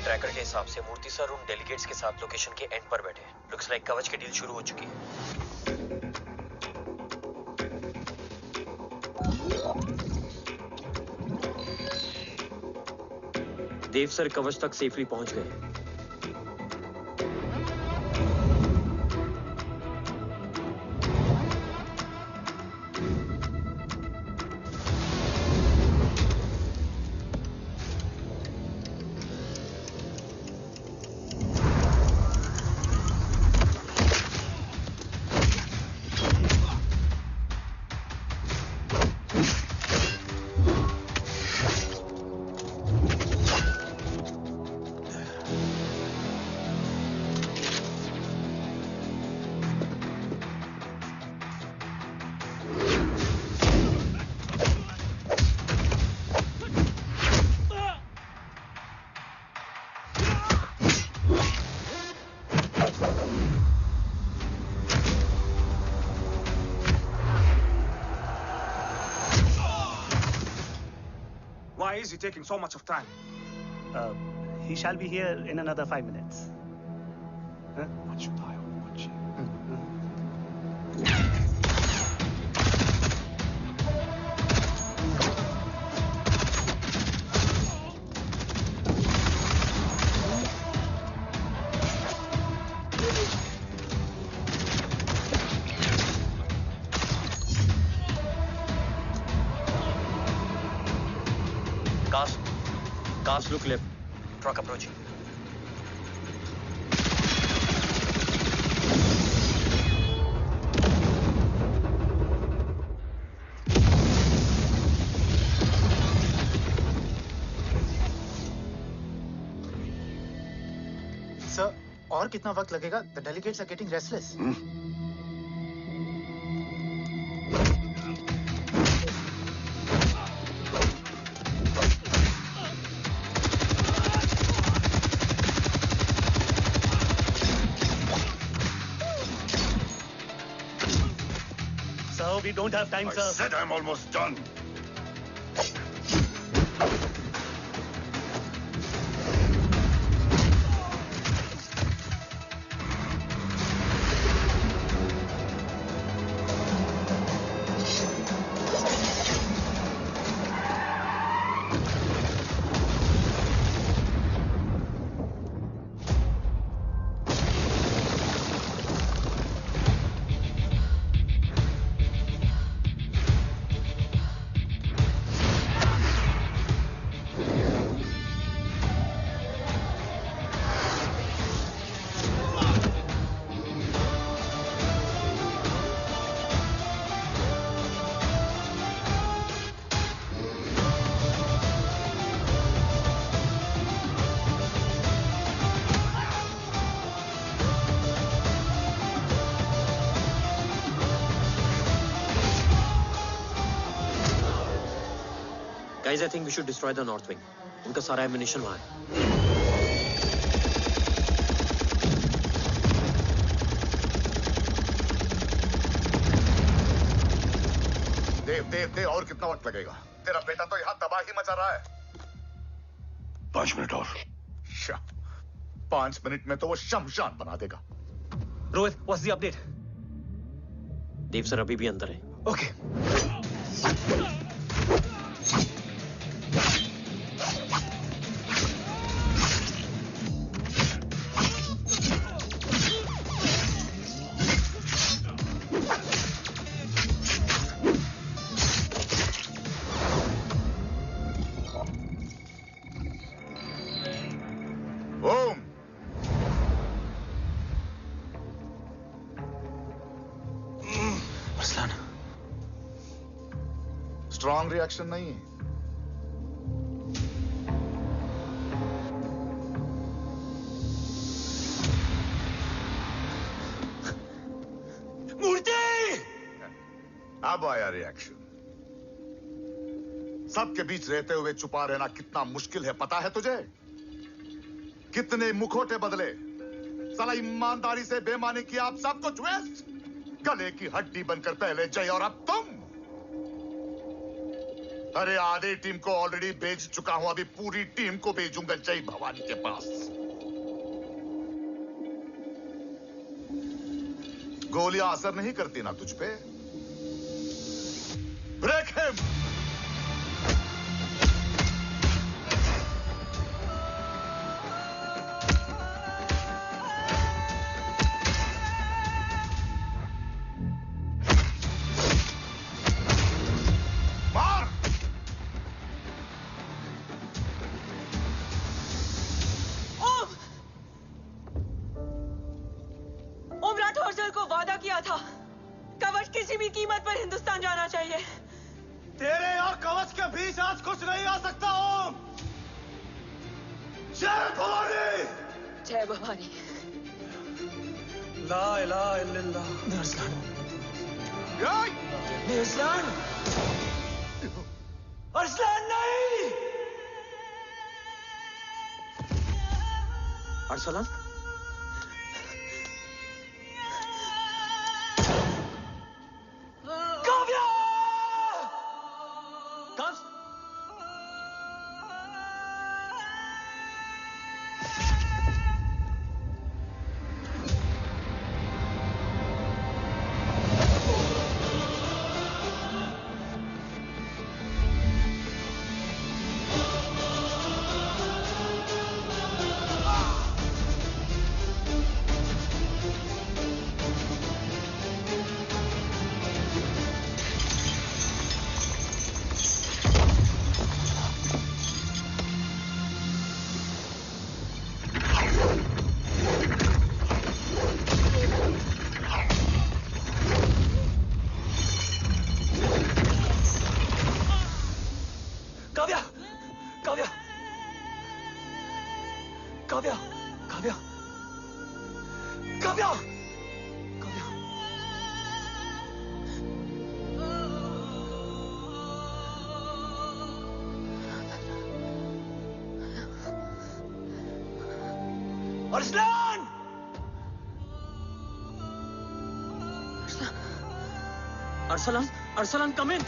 Tracker के हिसाब से मूर्ति सर उन डेलीगेट्स के साथ लोकेशन के एंड पर बैठे। लुक्स लाइक कवच की डील शुरू हो चुकी है। देव सर कवच तक सेफली पहुंच गए। Why is he taking so much of time? He shall be here in another 5 minutes. Huh? What should I watch? Cast look left. Truck approaching. Sir, और कितना वक्त लगेगा? The delegates are getting restless. We don't have time, sir. I said I'm almost done. Guys, I think we should destroy the north wing. उनका सारा ammunition वहाँ है. देव और कितना वक्त लगेगा? तेरा बेटा तो यहाँ तबाही मचा रहा है। 5 मिनट और। 5 मिनट में तो वो शमशान बना देगा। Rohit, what's the update? Dev sir अभी भी अंदर है। Okay. स्ट्रॉन्ग रिएक्शन नहीं है। मूर्ति! अब आया रिएक्शन। सबके बीच रहते हुए छुपा रहना कितना मुश्किल है पता है तुझे? कितने मुखौटे बदले, साला ईमानदारी से बेमानी किया, आप सब कुछ वेस्ट। गले की हड्डी बनकर पहले जय और अब तुम। अरे आधे टीम को ऑलरेडी भेज चुका हूं, अभी पूरी टीम को भेजूंगा जय भवानी के पास। गोलियां असर नहीं करती ना तुझ पे? Break him! अरसलान? काव्या! कब्ज? Arsalan, Arsalan, come in.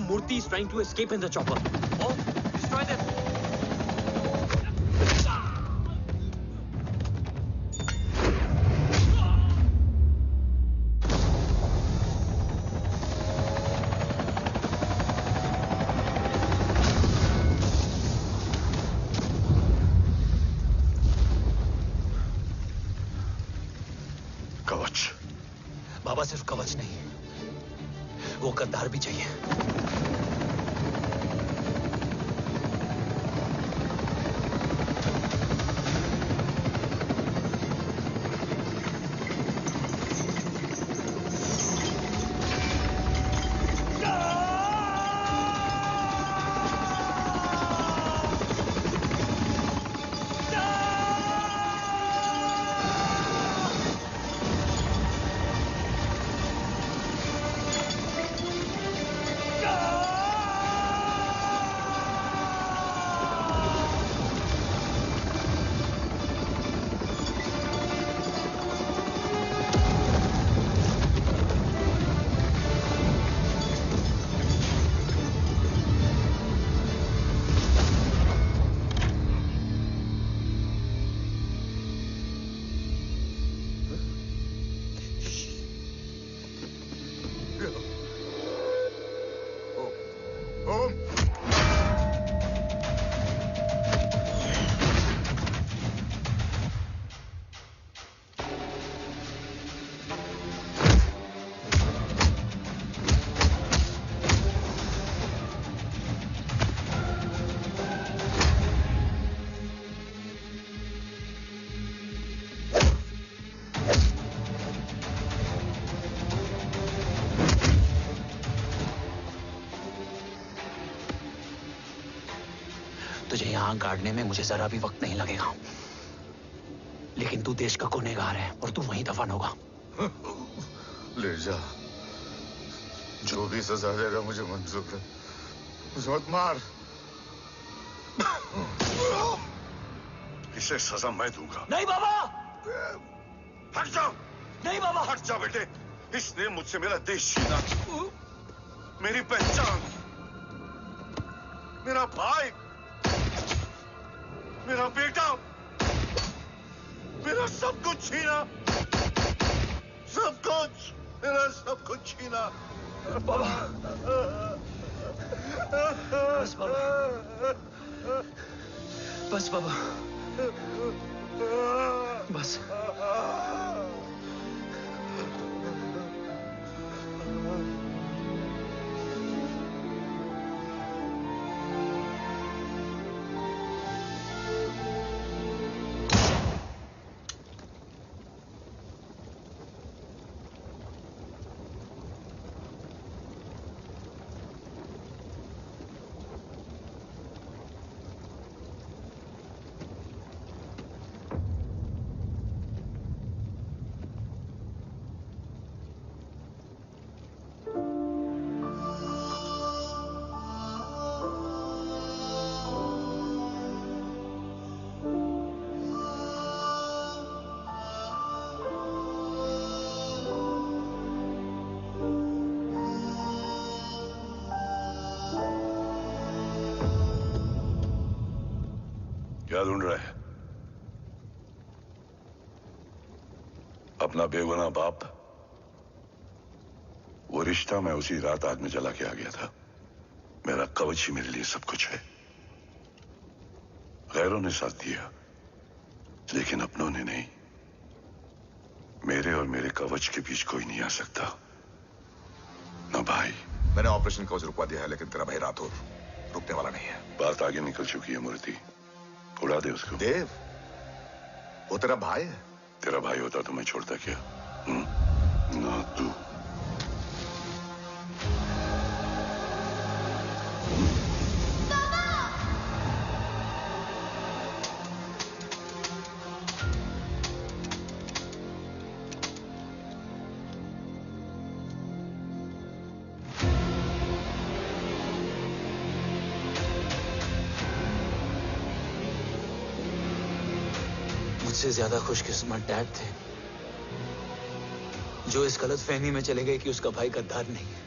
Murthy is trying to escape in the chopper. Oh, destroy them! कवच। बाबा सिर्फ कवच नहीं, वो गद्दार भी चाहिए। टांग काटने में मुझे जरा भी वक्त नहीं लगेगा, लेकिन तू देश का गुनहगार है और तू वहीं दफन होगा। ले जा, जो भी सजा देगा मुझे मंजूर है, मुझे मत मार। इसे सजा मैं दूंगा। नहीं बाबा, हट जाओ। नहीं बाबा, हट जा बेटे। इसने मुझसे मेरा देश छीना, मेरी पहचान, मेरा भाई, मेरा बेटा, मेरा सब कुछ छीना, सब कुछ, मेरा सब कुछ छीना। बाबा, बस बाबा, बस बाबा, बस। क्या ढूंढ रहा है? अपना बेगुनाह बाप? वो रिश्ता मैं उसी रात आग में जला के आ गया था। मेरा कवच ही मेरे लिए सब कुछ है। गैरों ने साथ दिया, लेकिन अपनों ने नहीं। मेरे और मेरे कवच के बीच कोई नहीं आ सकता, ना भाई। मैंने ऑपरेशन कवच रुकवा दिया है, लेकिन तेरा भाई राठौर रुकने वाला नहीं है। बात आगे निकल चुकी है मूर्ति, उड़ा दे उसको। देव, वो तेरा भाई है। तेरा भाई होता तो मैं छोड़ता क्या? ना तू। मुझसे ज्यादा खुशकिस्मत डैड थे, जो इस गलतफहमी में चले गए कि उसका भाई गद्दार नहीं है।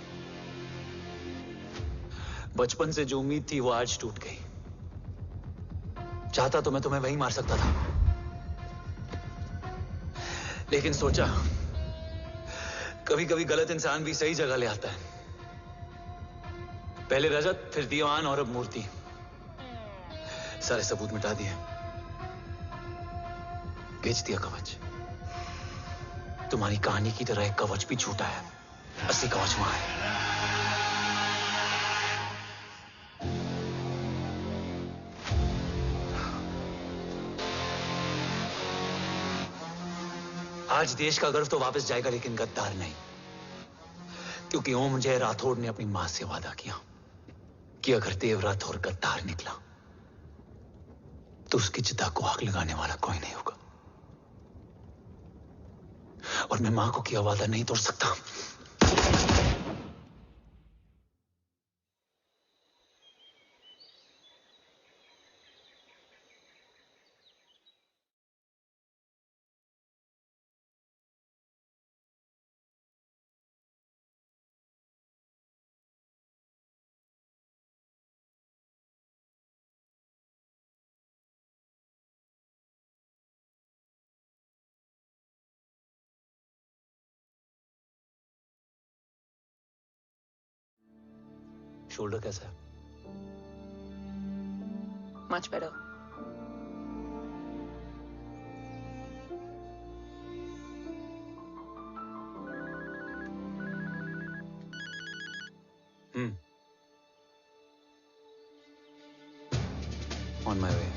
बचपन से जो उम्मीद थी वो आज टूट गई। चाहता तो मैं तुम्हें वहीं मार सकता था, लेकिन सोचा कभी कभी गलत इंसान भी सही जगह ले आता है। पहले रजत, फिर दीवान और अब मूर्ति। सारे सबूत मिटा दिए, बेच दिया कवच। तुम्हारी कहानी की तरह एक कवच भी छूटा है। असली कवच वहां है। आज देश का गर्व तो वापस जाएगा, लेकिन गद्दार नहीं, क्योंकि ओम जय राठौड़ ने अपनी मां से वादा किया कि अगर देव राठौड़ गद्दार निकला तो उसकी चिता को आग लगाने वाला कोई नहीं होगा। और मैं मां को किया वादा नहीं तोड़ सकता। शोल्डर कैसा है? Much better. On my way.